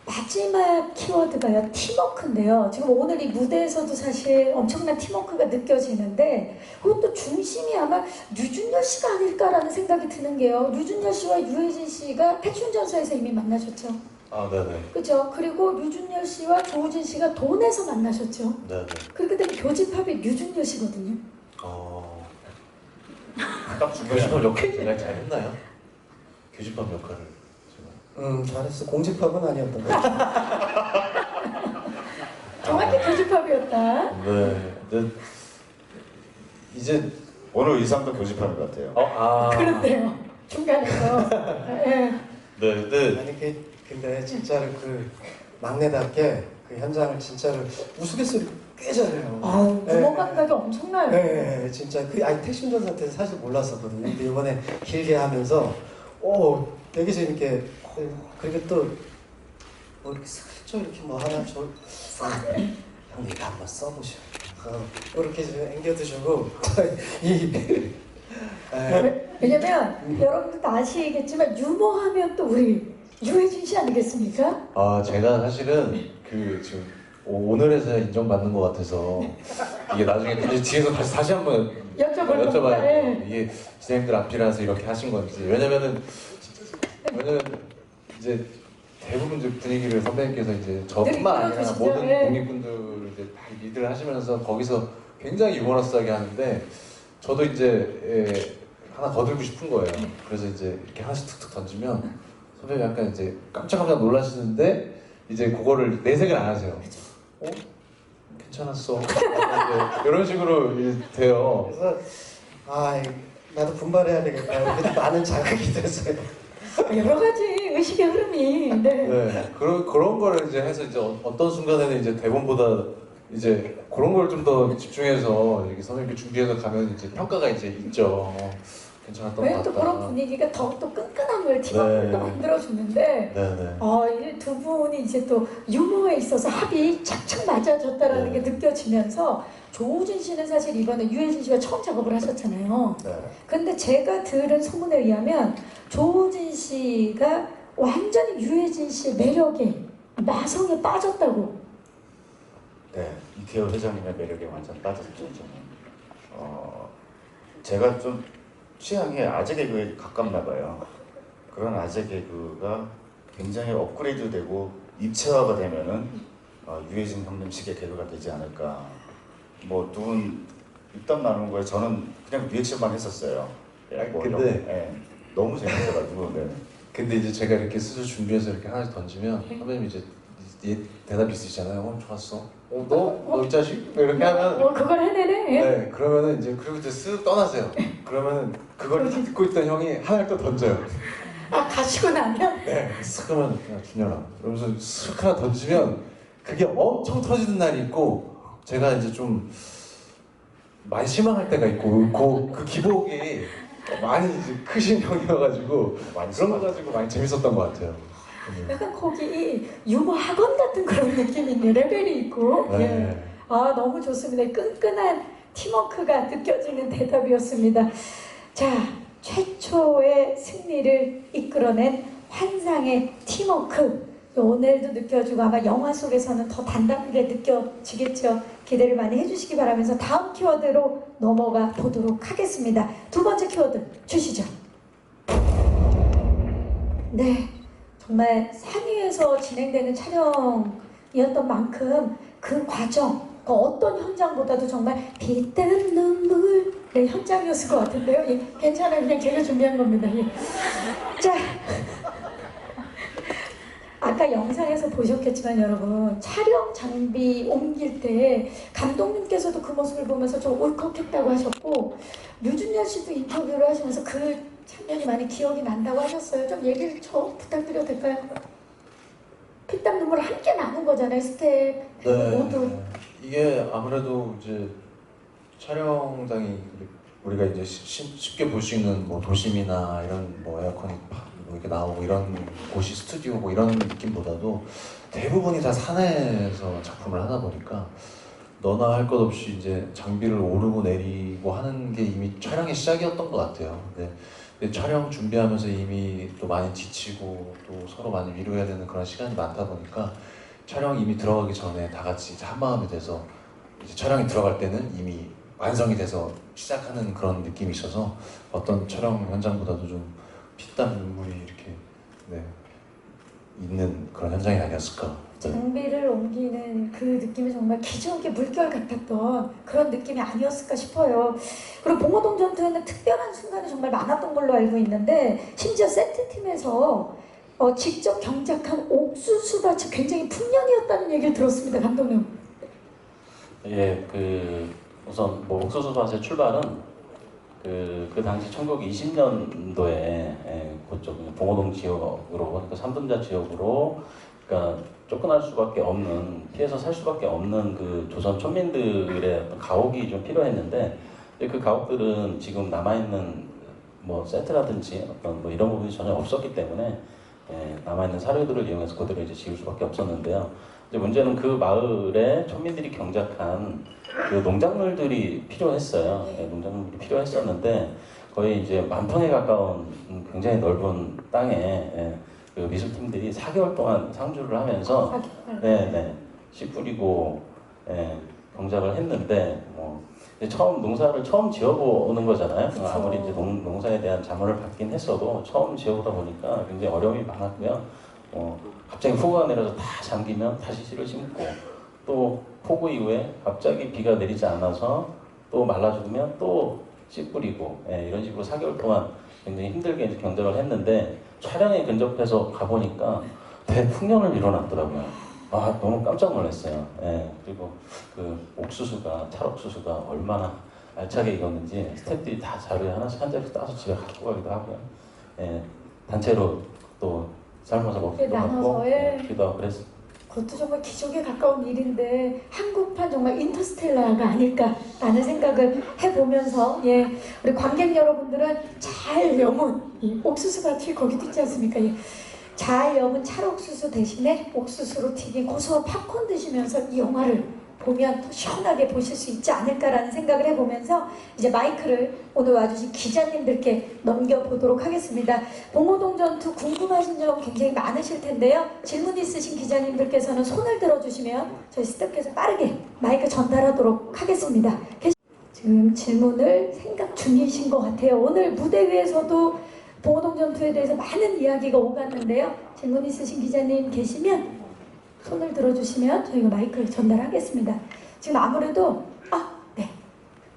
마지막 키워드가요, 팀워크인데요. 지금 오늘 이 무대에서도 사실 엄청난 팀워크가 느껴지는데 그것도 중심이 아마 류준열 씨가 아닐까라는 생각이 드는 게요. 류준열 씨와 유해진 씨가 패춘전사에서 이미 만나셨죠. 네네. 그죠? 그리고 류준열 씨와 조우진 씨가 돈에서 만나셨죠. 네네. 그렇게 되면 교집합이 류준열 씨거든요. 딱 교집합 역할 제가 잘했나요? 교집합 역할을 제가. 잘했어. 공집합은 아니었던 것 같아요. 정확히 교집합이었다. 네. 근데 이제 오늘 의상도 교집합인 것 같아요. 그런데요. 중간에서. 예. 네. 근데 아니 근데 진짜로 그 막내답게 그 현장을 진짜로 우스갯소리 꽤 잘해요. 구멍 감각이 엄청나요. 네, 진짜 택신전사 때는 사실 몰랐었거든요. 근데 이번에 길게 하면서 되게 재밌게 그리고 또 이렇게 슬쩍 이렇게 뭐 하나 형님 이거 한번 써보셔. 그렇게 좀 앵겨드시고 이 왜냐면 여러분들도 아시겠지만 유머하면 또 우리 유해진 씨 아니겠습니까? 아 제가 사실은 그 지금 오늘에서야 인정받는 것 같아서 이게 나중에 이제 뒤에서 다시 한번 여쭤볼 여쭤봐야 겁니다. 돼요. 예. 이게 기자님들 앞이라서 이렇게 하신 건지 왜냐면 이제 대부분 이제 분위기를 선배님께서 이제 저뿐만 아니라 끌어주시죠. 모든 예. 독립군들을 이제 다 리드를 하시면서 거기서 굉장히 유머러스하게 하는데 저도 이제 하나 거들고 싶은 거예요. 그래서 이제 이렇게 하나씩 툭툭 던지면 선배님 약간 이제 깜짝깜짝 놀라시는데 이제 그거를 내색을 안 하세요. 괜찮았어. 이런 식으로 돼요. 그래서 나도 분발해야 되겠다. 그래도 많은 자극이 됐어요. 여러 가지 의식의 흐름이. 네. 네, 그런 거를 이제 해서 이제 어떤 순간에는 이제 대본보다 이제 그런 걸 좀 더 집중해서 이렇게 선생님께 준비해서 가면 이제 평가가 이제 있죠. 괜찮았던 것 왜 같다. 또 그런 분위기가 더욱더 끈끈함을 팀워크를 또 네. 만들어주는데 네네. 이 두 분이 이제 또 유머에 있어서 합이 착착 맞아졌다라는 네. 게 느껴지면서 조우진 씨는 사실 이번에 유해진 씨가 처음 작업을 하셨잖아요. 네. 근데 제가 들은 소문에 의하면 조우진 씨가 완전히 유해진 씨의 매력에 마성에 빠졌다고. 네, 이태호 회장님의 매력에 완전 빠졌죠. 저는. 제가 좀 취향이 아재 개그에 가깝나 봐요. 그런 아재 개그가 굉장히 업그레이드되고 입체화가 되면은 유해진 형님식의 개그가 되지 않을까. 뭐 두 분 입담 나누는 거에 저는 그냥 리액션만 했었어요. 근데 너무 재밌어가지고. 네. 근데 이제 제가 이렇게 스스로 준비해서 이렇게 하나씩 던지면 선배님 이제 대답 있으시잖아요. 좋았어. 너 이 자식? 이렇게 하면 그걸 해내네. 네 그러면은 이제 그리고 이제 쓱 떠나세요. 그러면은 그걸 듣고 있던 형이 하나를 또 던져요. 가시고 나면 네, 쓱 하면 야 준열아 이러면서 쓱 하나 던지면 그게 엄청 터지는 날이 있고 제가 이제 좀 많이 실망할 때가 있고 그 기복이 많이 이제 크신 형이어가지고 많이 그런 거 가지고 많이 재밌었던 것 같아요. 약간 거기 유머 학원 같은 그런 느낌이 있네. 레벨이 있고. 네. 예. 너무 좋습니다. 끈끈한 팀워크가 느껴지는 대답이었습니다. 자, 최초의 승리를 이끌어낸 환상의 팀워크. 오늘도 느껴지고 아마 영화 속에서는 더 단단하게 느껴지겠죠. 기대를 많이 해주시기 바라면서 다음 키워드로 넘어가 보도록 하겠습니다. 두 번째 키워드 주시죠. 네, 정말 상위에서 진행되는 촬영이었던 만큼 그 과정, 그 어떤 현장보다도 정말 빛든 눈물의 현장이었을 것 같은데요. 예, 괜찮아요. 그냥 제가 준비한 겁니다. 예. 자, 아까 영상에서 보셨겠지만 여러분 촬영 장비 옮길 때 감독님께서도 그 모습을 보면서 좀 울컥했다고 하셨고 류준열 씨도 인터뷰를 하시면서 그 장면이 많이 기억이 난다고 하셨어요. 좀 얘기를 부탁드려도 될까요? 피땀 눈물을 함께 나눈 거잖아요. 스텝 모두. 이게 아무래도 이제 촬영장이 우리가 이제 쉽게 볼 수 있는 뭐 도심이나 이런 뭐 에어컨이 뭐 이렇게 나오고 이런 곳이 스튜디오 뭐 이런 느낌보다도 대부분이 다 산에서 작품을 하다 보니까 너나 할 것 없이 이제 장비를 오르고 내리고 하는 게 이미 촬영의 시작이었던 것 같아요. 근데 촬영 준비하면서 이미 또 많이 지치고 또 서로 많이 위로해야 되는 그런 시간이 많다 보니까 촬영 이미 들어가기 전에 다 같이 이제 한 마음이 돼서 이제 촬영이 들어갈 때는 이미 완성이 돼서 시작하는 그런 느낌이 있어서 어떤 촬영 현장보다도 좀 피땀 눈물이 이렇게 있는 그런 현장이 아니었을까. 장비를 옮기는 그 느낌이 정말 기적의 물결 같았던 그런 느낌이 아니었을까 싶어요. 그리고 봉오동 전투에는 특별한 순간이 정말 많았던 걸로 알고 있는데 심지어 세트팀에서 직접 경작한 옥수수밭이 굉장히 풍년이었다는 얘기를 들었습니다. 감독님. 예, 우선 뭐 옥수수밭의 출발은 그 당시 1920년도에 그쪽 봉오동 지역으로 그 삼등자 지역으로 그러니까 쫓겨날 수밖에 없는 피해서 살 수밖에 없는 그 조선 촌민들의 어떤 가옥이 좀 필요했는데 그 가옥들은 지금 남아 있는 뭐 세트라든지 어떤 뭐 이런 부분이 전혀 없었기 때문에 남아있는 사료들을 이용해서 그대로 이제 지을 수밖에 없었는데요. 이제 문제는 그 마을에 촌민들이 경작한 그 농작물들이 필요했어요. 농작물들이 필요했었는데 거의 이제 10,000평에 가까운 굉장히 넓은 땅에 그 미술팀들이 4개월 동안 상주를 하면서 씨 뿌리고 경작을 했는데 이제 농사를 처음 지어보는 거잖아요. 그쵸. 아무리 이제 농사에 대한 자문을 받긴 했어도 처음 지어보다 보니까 굉장히 어려움이 많았고요. 갑자기 폭우가 내려서 다 잠기면 다시 씨를 심고 또 폭우 이후에 갑자기 비가 내리지 않아서 또 말라 죽으면 또 씨 뿌리고 이런 식으로 4개월 동안 굉장히 힘들게 이제 경작을 했는데 촬영에 근접해서 가보니까 대풍년을 일어났더라고요. 아, 너무 깜짝 놀랐어요. 그리고 그 찰옥수수가 얼마나 알차게 익었는지 스태프들이 다 자료에 하나씩 한 자씩 따서 집에 갖고 가기도 하고요. 단체로 또 삶아서 먹기도 하고 기도 하고 그랬어요. 그것도 정말 기적에 가까운 일인데 한국판 정말 인터스텔라가 아닐까라는 생각을 해보면서 우리 관객 여러분들은 잘 여문 이 옥수수밭이 거기도 있지 않습니까? 잘 여문 찰옥수수 대신에 옥수수로 튀긴 고소한 팝콘 드시면서 이 영화를 보면 더 시원하게 보실 수 있지 않을까라는 생각을 해보면서 이제 마이크를 오늘 와주신 기자님들께 넘겨보도록 하겠습니다. 봉오동 전투 궁금하신 점 굉장히 많으실 텐데요. 질문 있으신 기자님들께서는 손을 들어주시면 저희 스태프께서 빠르게 마이크 전달하도록 하겠습니다. 지금 질문을 생각 중이신 것 같아요. 오늘 무대 위에서도 봉오동 전투에 대해서 많은 이야기가 오갔는데요. 질문 있으신 기자님 계시면 손을 들어주시면 저희가 마이크를 전달하겠습니다. 지금 아무래도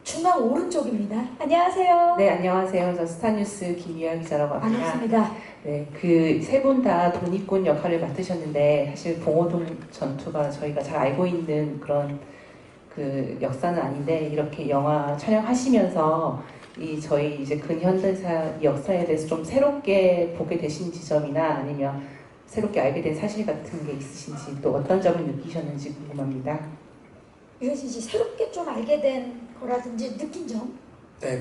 중앙 오른쪽입니다. 안녕하세요. 네, 안녕하세요. 저 스타뉴스 김유아 기자라고 합니다. 반갑습니다. 네, 그 세 분 다 돈이꾼 역할을 맡으셨는데 사실 봉오동 전투가 저희가 잘 알고 있는 그런 그 역사는 아닌데 이렇게 영화 촬영하시면서 이 저희 이제 근현대사 역사에 대해서 좀 새롭게 보게 되신 지점이나 아니면 새롭게 알게 된 사실 같은 게 있으신지 또 어떤 점을 느끼셨는지 궁금합니다. 유혜진 씨 새롭게 좀 알게 된 거라든지 느낀 점? 네,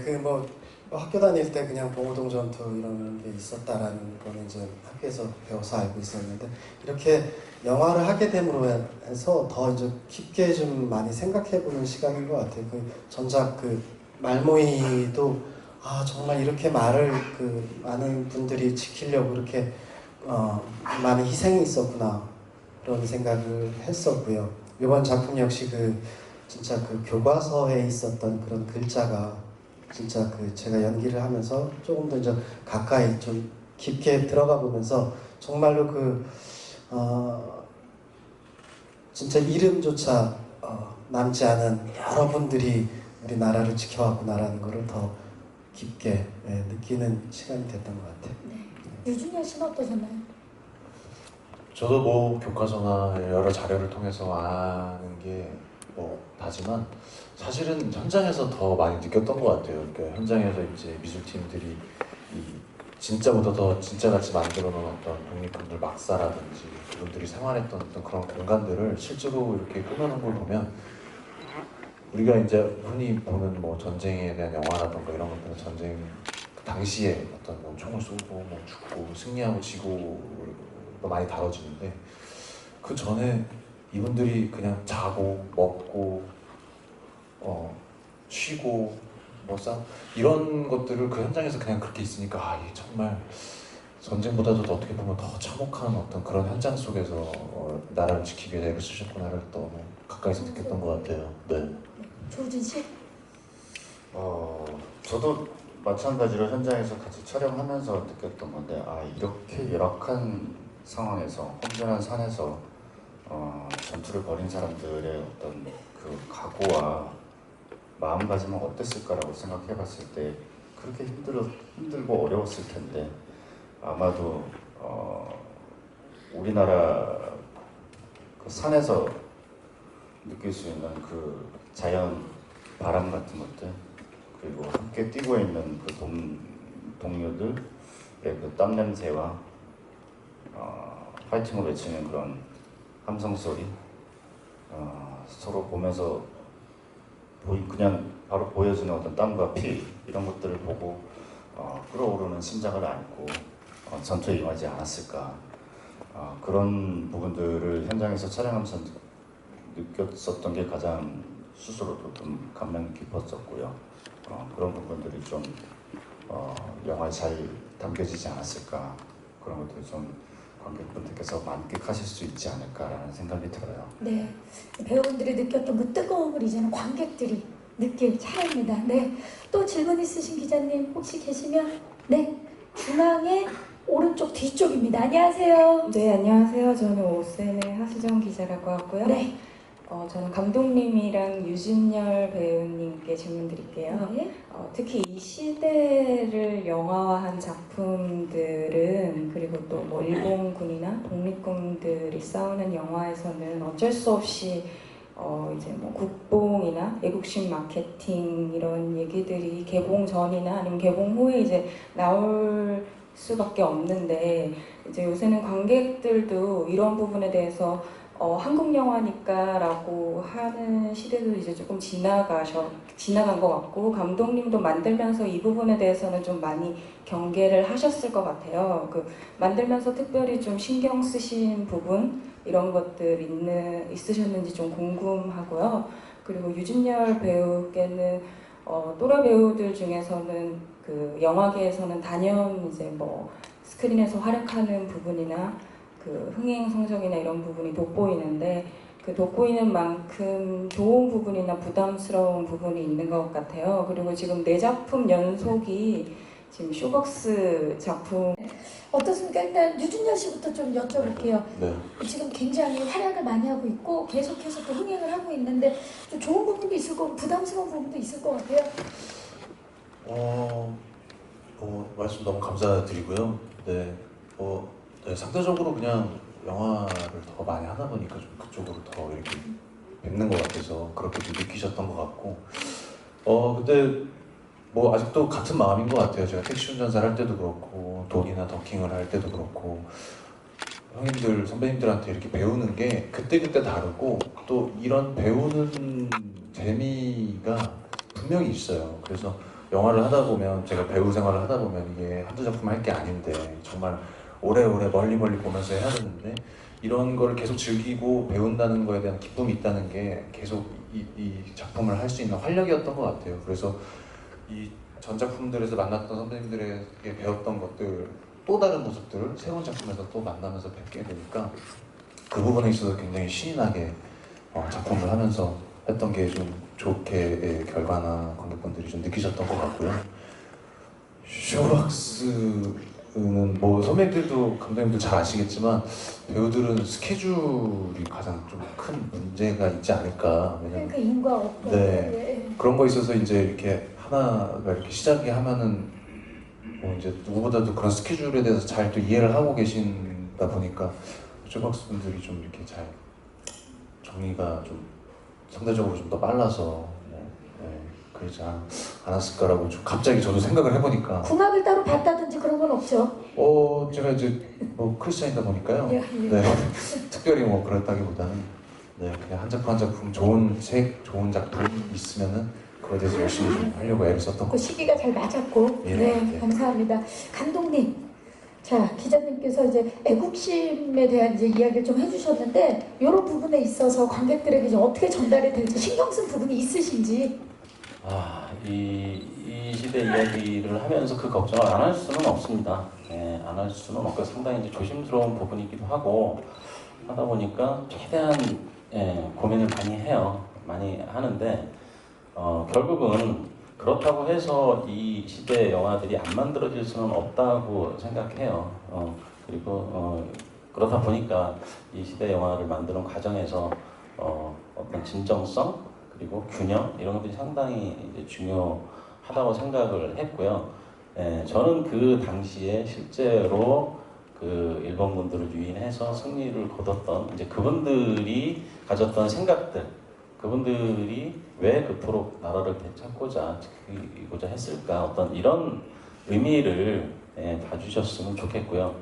학교 다닐 때 그냥 봉오동 전투 이런 게 있었다라는 거는 이제 학교에서 배워서 알고 있었는데 이렇게 영화를 하게 됨으로 해서 더 이제 깊게 좀 많이 생각해보는 시간인 것 같아요. 그 전작 그 말모이도 정말 이렇게 말을 많은 분들이 지키려고 이렇게 많은 희생이 있었구나 그런 생각을 했었고요. 이번 작품 역시 진짜 교과서에 있었던 그런 글자가 진짜 제가 연기를 하면서 조금 더 이제 가까이 좀 깊게 들어가 보면서 정말로 진짜 이름조차 남지 않은 여러분들이 우리나라를 지켜왔구나라는 것을 더 깊게 느끼는 시간이 됐던 것 같아요. 유준열 씨는 어떠셨나요? 저도 교과서나 여러 자료를 통해서 아는 게 다지만 사실은 현장에서 더 많이 느꼈던 것 같아요. 그러니까 현장에서 이제 미술팀들이 진짜보다 더 진짜같이 만들어 놓은 어떤 독립군들 막사라든지 그분들이 생활했던 어떤 그런 공간들을 실제로 이렇게 꾸며놓은 걸 보면 우리가 이제 흔히 보는 전쟁에 대한 영화라든가 이런 것들은 전쟁 당시에 어떤 총을 쏘고 죽고 승리하고 지고 많이 다뤄지는데 그 전에 이분들이 그냥 자고 먹고 쉬고 이런 것들을 그 현장에서 그냥 그렇게 있으니까 이게 정말 전쟁보다도 어떻게 보면 더 참혹한 어떤 그런 현장 속에서 나라를 지키기 위해 애를 쓰셨구나를 너무 가까이서 느꼈던 것 같아요. 네. 조우진 씨? 저도 마찬가지로 현장에서 같이 촬영하면서 느꼈던 건데 이렇게 열악한 상황에서 험준한 산에서 전투를 벌인 사람들의 어떤 그 각오와 마음가짐은 어땠을까라고 생각해봤을 때 그렇게 힘들고 어려웠을 텐데 아마도 우리나라 그 산에서 느낄 수 있는 그 자연 바람 같은 것들 그리고 함께 뛰고 있는 그 동료들의 그 땀 냄새와 파이팅을 외치는 그런 함성 소리 서로 보면서 그냥 바로 보여지는 어떤 땀과 피 이런 것들을 보고 끓어오르는 심장을 안고 전투에 임하지 않았을까. 그런 부분들을 현장에서 촬영하면서 느꼈었던 게 가장 스스로도 좀 감명 깊었었고요. 그런 부분들이 좀 영화에 잘 담겨지지 않았을까. 그런 것들 좀 관객분들께서 만끽하실 수 있지 않을까라는 생각이 들어요. 네, 배우분들이 느꼈던 그 뜨거움을 이제는 관객들이 느낄 차례입니다. 네, 또 질문 있으신 기자님 혹시 계시면 네, 중앙의 오른쪽 뒤쪽입니다. 안녕하세요. 네, 안녕하세요. 저는 오센의 하수정 기자라고 하고요. 네, 저는 감독님이랑 유진열 배우님께 질문 드릴게요. 네. 특히 이 시대를 영화화한 작품들은 그리고 또 뭐 일본군이나 독립군들이 싸우는 영화에서는 어쩔 수 없이 이제 뭐 국뽕이나 애국심 마케팅 이런 얘기들이 개봉 전이나 아니면 개봉 후에 이제 나올 수밖에 없는데 이제 요새는 관객들도 이런 부분에 대해서 한국 영화니까라고 하는 시대도 이제 조금 지나간 것 같고 감독님도 만들면서 이 부분에 대해서는 좀 많이 경계를 하셨을 것 같아요. 그 만들면서 특별히 좀 신경 쓰신 부분 이런 것들 있으셨는지 좀 궁금하고요. 그리고 유진열 배우께는 또래 배우들 중에서는 그 영화계에서는 단연 이제 뭐 스크린에서 활약하는 부분이나 그 흥행 성적이나 이런 부분이 돋보이는데 그 돋보이는 만큼 좋은 부분이나 부담스러운 부분이 있는 것 같아요. 그리고 지금 4작품 연속이 지금 쇼벅스 작품 어떻습니까? 일단 유준열 씨부터 좀 여쭤볼게요. 네. 지금 굉장히 활약을 많이 하고 있고 계속해서 또 흥행을 하고 있는데 좀 좋은 부분도 있을 거고 부담스러운 부분도 있을 것 같아요. 말씀 너무 감사드리고요. 네. 네, 상대적으로 그냥 영화를 더 많이 하다 보니까 좀 그쪽으로 더 이렇게 뵙는 것 같아서 그렇게 좀 느끼셨던 것 같고 근데 뭐 아직도 같은 마음인 것 같아요. 제가 택시 운전사를 할 때도 그렇고 돈이나 더킹을 할 때도 그렇고 형님들 선배님들한테 이렇게 배우는 게 그때그때 다르고 또 이런 배우는 재미가 분명히 있어요. 그래서 영화를 하다 보면 제가 배우 생활을 하다 보면 이게 한두 작품 할 게 아닌데 정말 오래오래 멀리 보면서 해야 되는데 이런 걸 계속 즐기고 배운다는 거에 대한 기쁨이 있다는 게 계속 이 작품을 할 수 있는 활력이었던 것 같아요. 그래서 이 전 작품들에서 만났던 선배님들에게 배웠던 것들 또 다른 모습들을 새로운 작품에서 또 만나면서 뵙게 되니까 그 부분에 있어서 굉장히 신이 나게 작품을 하면서 했던 게 좀 좋게 결과나 관객분들이 좀 느끼셨던 것 같고요. 쇼박스는 뭐 선배님들도 감독님도 잘 아시겠지만 배우들은 스케줄이 가장 좀 큰 문제가 있지 않을까. 왜냐면 그 인과 없고 네. 그런 거 있어서 이제 이렇게 하나가 이렇게 시작이 하면은 뭐 이제 누구보다도 그런 스케줄에 대해서 잘 또 이해를 하고 계신다 보니까 쇼박스 분들이 좀 이렇게 잘 정리가 좀 상대적으로 좀 더 빨라서 그러지 않았을까라고 좀 갑자기 저도 생각을 해보니까 궁합을 따로 봤다든지 그런 건 없죠? 제가 이제 뭐 크리스찬이다 보니까요. 예, 예. 네. 특별히 뭐 그렇다기보다는 그냥 한 작품 한 작품 좋은 책, 좋은 작품 있으면은 그거에 대해서 열심히 좀 하려고 애를 썼던 것 그 시기가 잘 맞았고 예, 네, 예. 감사합니다. 감독님, 자 기자님께서 이제 애국심에 대한 이제 이야기를 좀 해주셨는데 이런 부분에 있어서 관객들에게 이제 어떻게 전달이 될지 신경 쓴 부분이 있으신지. 이 시대 이야기를 하면서 그 걱정을 안 할 수는 없습니다. 안 할 수는 없고 상당히 이제 조심스러운 부분이기도 하고 하다 보니까 최대한 고민을 많이 해요. 많이 하는데 결국은 그렇다고 해서 이 시대 영화들이 안 만들어질 수는 없다고 생각해요. 그리고 그러다 보니까 이 시대 영화를 만드는 과정에서 어떤 진정성 그리고 균형 이런 것들이 상당히 이제 중요하다고 생각을 했고요. 저는 그 당시에 실제로 그 일본군들을 유인해서 승리를 거뒀던 이제 그분들이 가졌던 생각들, 그분들이 왜 그토록 나라를 되찾고자 지키고자 했을까 어떤 이런 의미를 봐주셨으면 좋겠고요.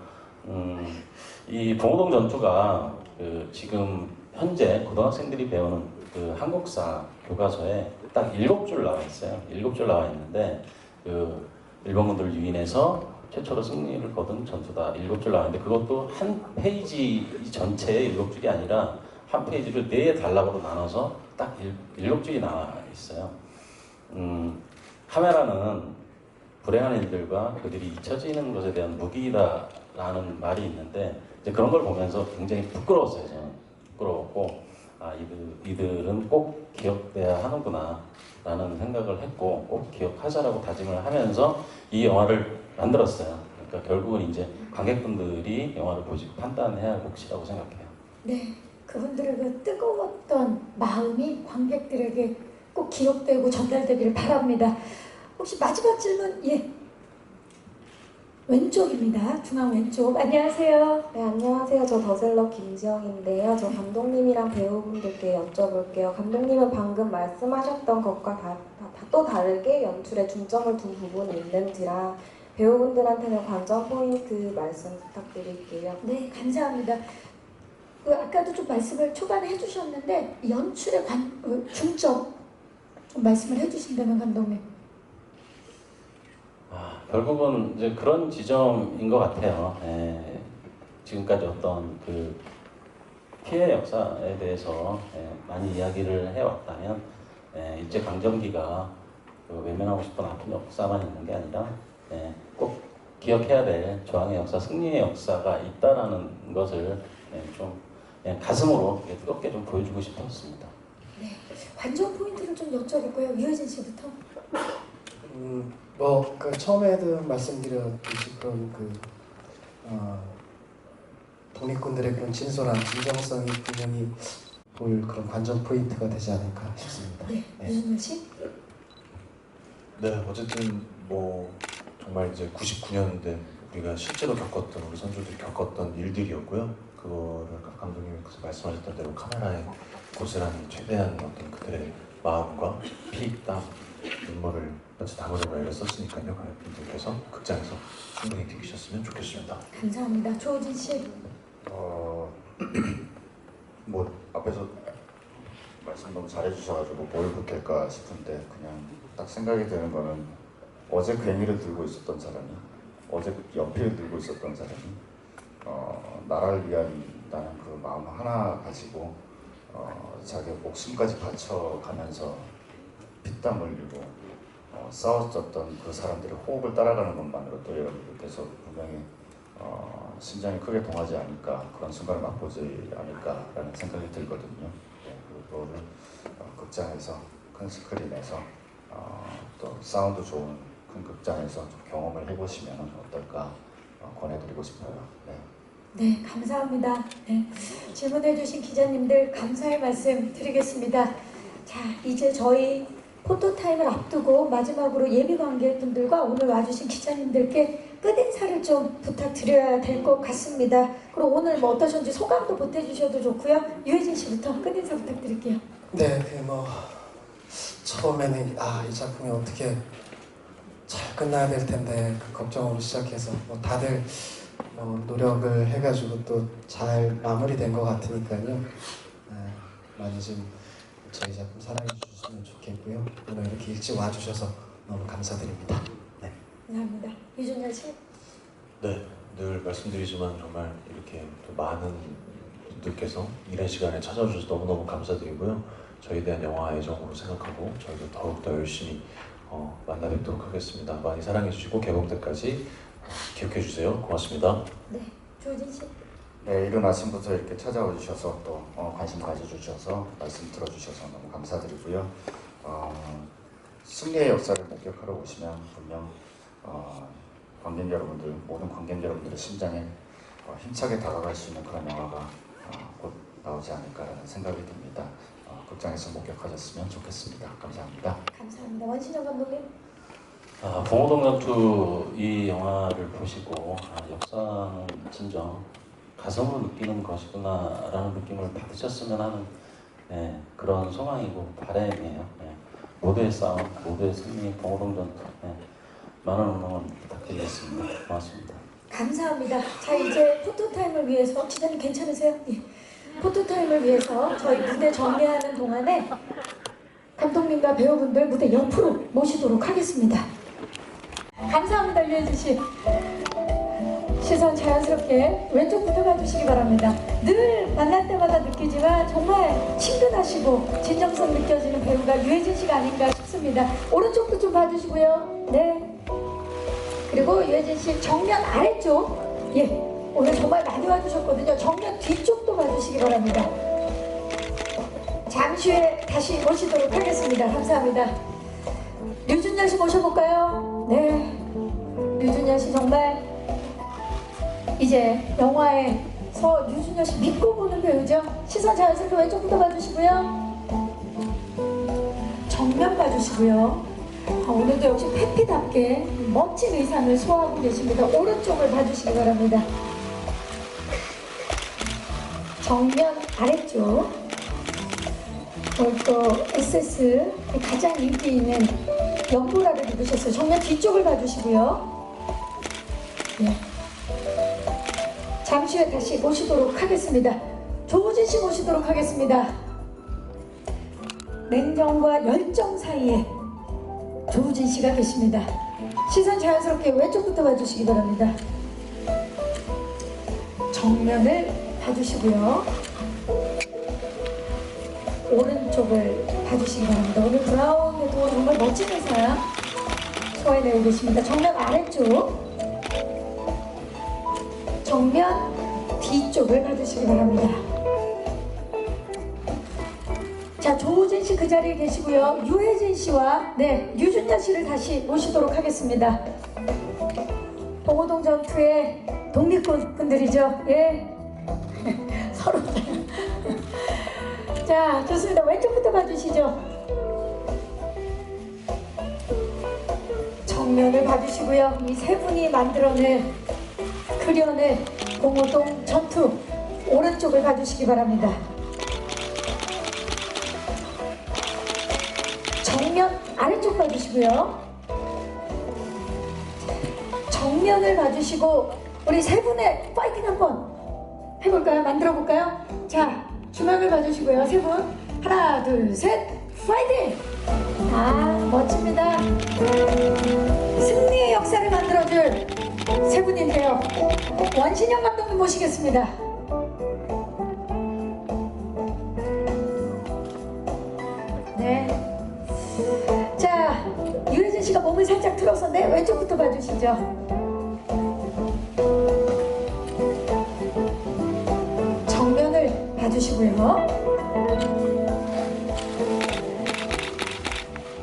이 봉오동 전투가 그 지금 현재 고등학생들이 배우는 그 한국사 교과서에 딱 7줄 나와 있어요. 7줄 나와 있는데 그 일본군들을 유인해서 최초로 승리를 거둔 전투다. 7줄 나왔는데 그것도 한 페이지 전체에 7줄이 아니라 한 페이지를 4 단락으로 나눠서 딱 7줄이 나와 있어요. 카메라는 불행한 일들과 그들이 잊혀지는 것에 대한 무기다라는 말이 있는데 이제 그런 걸 보면서 굉장히 부끄러웠어요. 저는 부끄러웠고 이들은 꼭 기억돼야 하는구나 라는 생각을 했고 꼭 기억하자라고 다짐을 하면서 이 영화를 만들었어요. 그러니까 결국은 이제 관객분들이 영화를 보시고 판단해야 할 몫이라고 생각해요. 네, 그분들의 그 뜨거웠던 마음이 관객들에게 꼭 기억되고 전달되기를 바랍니다. 혹시 마지막 질문? 예. 왼쪽입니다. 중앙 왼쪽. 안녕하세요. 네, 안녕하세요. 저 더셀러 김지영인데요. 저 감독님이랑 배우분들께 여쭤볼게요. 감독님은 방금 말씀하셨던 것과 또 다르게 연출에 중점을 둔 부분이 있는지랑 배우분들한테는 관전 포인트 말씀 부탁드릴게요. 네, 감사합니다. 그 아까도 좀 말씀을 초반에 해주셨는데 연출의 중점 좀 말씀을 해주신다면 감독님. 결국은 이제 그런 지점인 것 같아요. 지금까지 어떤 그 피해 역사에 대해서 많이 이야기를 해왔다면 일제 강점기가 그 외면하고 싶은 아픈 역사만 있는 게 아니라 꼭 기억해야 될 저항의 역사, 승리의 역사가 있다라는 것을 좀 가슴으로 뜨겁게 좀 보여주고 싶었습니다. 네, 관전 포인트를 좀 여쭤볼까요? 유효진 씨부터. 그 처음에도 말씀드렸듯이 그런 독립군들의 그런 진솔한 진정성이 분명히 볼 그런 관전 포인트가 되지 않을까 싶습니다. 네, 유승민 씨. 네, 어쨌든 뭐 정말 이제 99년대 우리가 실제로 겪었던 우리 선조들이 겪었던 일들이었고요. 그거를 감독님께서 말씀하셨던 대로 카메라에 고스란히 최대한 어떤 그들의 마음과 피, 땀, 눈물을 같이 담으려고 애를 썼으니까요. 관객분들께서 극장에서 충분히 느끼셨으면 좋겠습니다. 감사합니다. 조호진 씨. 뭐 앞에서 말씀 너무 잘해주셔가지고 뭘 붙일까 싶은데 그냥 딱 생각이 드는 거는 어제 괭이를 들고 있었던 사람이 어제 연필을 들고 있었던 사람이 나라를 위한다는 그 마음 하나 가지고 자기 목숨까지 바쳐가면서 피땀 흘리고 싸웠었던 그 사람들의 호흡을 따라가는 것만으로도 여러분들께서 분명히 심장이 크게 동하지 않을까, 그런 순간을 맛보지 않을까라는 생각이 들거든요. 네, 그거를 극장에서 큰 스크린에서 또 사운드 좋은 큰 극장에서 좀 경험을 해보시면 어떨까 권해드리고 싶어요. 네. 네, 감사합니다. 네, 질문해주신 기자님들 감사의 말씀 드리겠습니다. 자, 이제 저희 포토타임을 앞두고 마지막으로 예비 관객분들과 오늘 와주신 기자님들께 끝인사를 좀 부탁드려야 될 것 같습니다. 그리고 오늘 뭐 어떠셨는지 소감도 보태주셔도 좋고요. 유혜진 씨부터 끝인사 부탁드릴게요. 네, 처음에는 이 작품이 어떻게 잘 끝나야 될 텐데 그 걱정으로 시작해서 다들 노력을 해가지고 또 잘 마무리된 것 같으니까요. 많이 좀 저희 작품 사랑해 주셨으면 좋겠고요. 오늘 이렇게 일찍 와주셔서 너무 감사드립니다. 네. 감사합니다. 유준열 씨. 네, 늘 말씀드리지만 정말 이렇게 또 많은 분들께서 이른 시간에 찾아주셔서 너무너무 감사드리고요. 저희에 대한 영화 애정으로 생각하고 저희도 더욱더 열심히 만나 뵙도록 하겠습니다. 많이 사랑해 주시고 개봉 때까지 기억해 주세요. 고맙습니다. 네, 조진 씨. 네, 이른 아침부터 이렇게 찾아와 주셔서 또 관심 가져주셔서 말씀 들어주셔서 너무 감사드리고요. 승리의 역사를 목격하러 오시면 분명 관객 여러분들, 모든 관객 여러분들의 심장에 힘차게 다가갈 수 있는 그런 영화가 곧 나오지 않을까라는 생각이 듭니다. 극장에서 목격하셨으면 좋겠습니다. 감사합니다. 감사합니다. 원신영 감독님. 봉오동 전투 이 영화를 보시고 역사는 진정 가슴으로 느끼는 것이구나 라는 느낌을 받으셨으면 하는 그런 소망이고 바람이에요. 모두의 싸움, 모두의 승리, 봉오동 전투 많은 응원 부탁드리겠습니다. 고맙습니다. 감사합니다. 자, 이제 포토타임을 위해서 기자님 괜찮으세요? 예. 포토타임을 위해서 저희 무대 정리하는 동안에 감독님과 배우분들 무대 옆으로 모시도록 하겠습니다. 감사합니다, 유혜진 씨. 시선 자연스럽게 왼쪽부터 봐주시기 바랍니다. 늘 만날 때마다 느끼지만 정말 친근하시고 진정성 느껴지는 배우가 유해진 씨가 아닌가 싶습니다. 오른쪽도 좀 봐주시고요. 네. 그리고 유해진 씨 정면 아래쪽, 예, 오늘 정말 많이 와주셨거든요. 정면 뒤쪽도 봐주시기 바랍니다. 잠시 후에 다시 모시도록 하겠습니다. 감사합니다. 류준열 씨 모셔볼까요? 네, 류준열 씨 정말 이제 영화에서 류준열 씨 믿고 보는 배우죠. 시선 자연스럽게 왼쪽부터 봐주시고요. 정면 봐주시고요. 오늘도 역시 페피답게 멋진 의상을 소화하고 계십니다. 오른쪽을 봐주시기 바랍니다. 정면 아래쪽. 오늘 또 SS 가장 인기 있는 연보라를 입으셨어요. 정면 뒤쪽을 봐주시고요. 네. 잠시 후에 다시 모시도록 하겠습니다. 조우진 씨 모시도록 하겠습니다. 냉정과 열정 사이에 조우진 씨가 계십니다. 시선 자연스럽게 왼쪽부터 봐주시기 바랍니다. 정면을 봐주시고요. 오른쪽을 봐주시기 바랍니다. 오늘 브라운에도 정말 멋진 의상 소화해내고 계십니다. 정면 아래쪽, 정면 뒤쪽을 봐주시기 바랍니다. 자, 조우진 씨 그 자리에 계시고요. 유해진 씨와 류준열 씨를 다시 모시도록 하겠습니다. 봉오동 전투의 독립군 분들이죠. 예. 서로. 자, 좋습니다. 왼쪽부터 봐주시죠. 정면을 봐주시고요. 이 세 분이 만들어낸 그려낸 봉오동 전투 오른쪽을 봐주시기 바랍니다. 정면 아래쪽 봐주시고요. 정면을 봐주시고 우리 세 분의 파이팅 한번 해볼까요? 만들어볼까요? 자, 주먹을 봐주시고요. 세 분 하나 둘 셋 파이팅! 아, 멋집니다. 승리의 역사를 만들어줄 세 분인데요. 원신영 감독님 모시겠습니다. 네. 자, 유해진 씨가 몸을 살짝 틀어서 왼쪽부터 봐주시죠. 정면을 봐주시고요.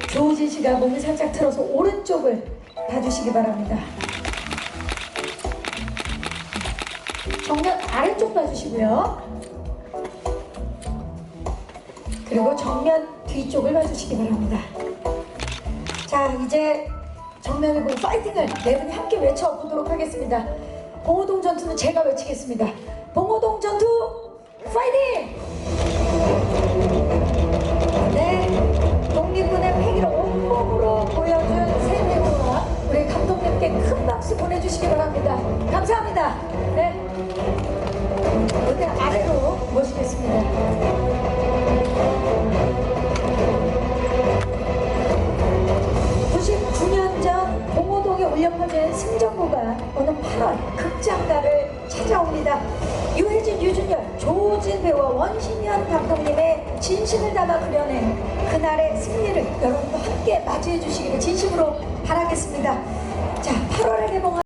조우진 씨가 몸을 살짝 틀어서 오른쪽을 봐주시기 바랍니다. 정면 아래쪽 봐주시고요. 그리고 정면 뒤쪽을 봐주시기 바랍니다. 자, 이제 정면을 보고 파이팅을 네 분이 함께 외쳐보도록 하겠습니다. 봉오동 전투는 제가 외치겠습니다. 봉오동 전투 파이팅! 네, 독립군의 패기를 온몸으로 보여준 세 배우와 우리 감독님께 큰 박수 보내주시기 바랍니다. 감사합니다. 네, 무대 아래로 모시겠습니다. 99년 전 봉오동에 울려 퍼진 승전보가 오는 8월 극장가를 찾아옵니다. 유해진, 유준열, 조우진 배우와 원신현 감독님의 진심을 담아 그려낸 그날의 승리를 여러분도 함께 맞이해 주시기를 진심으로 바라겠습니다. 자, 8월에 개봉한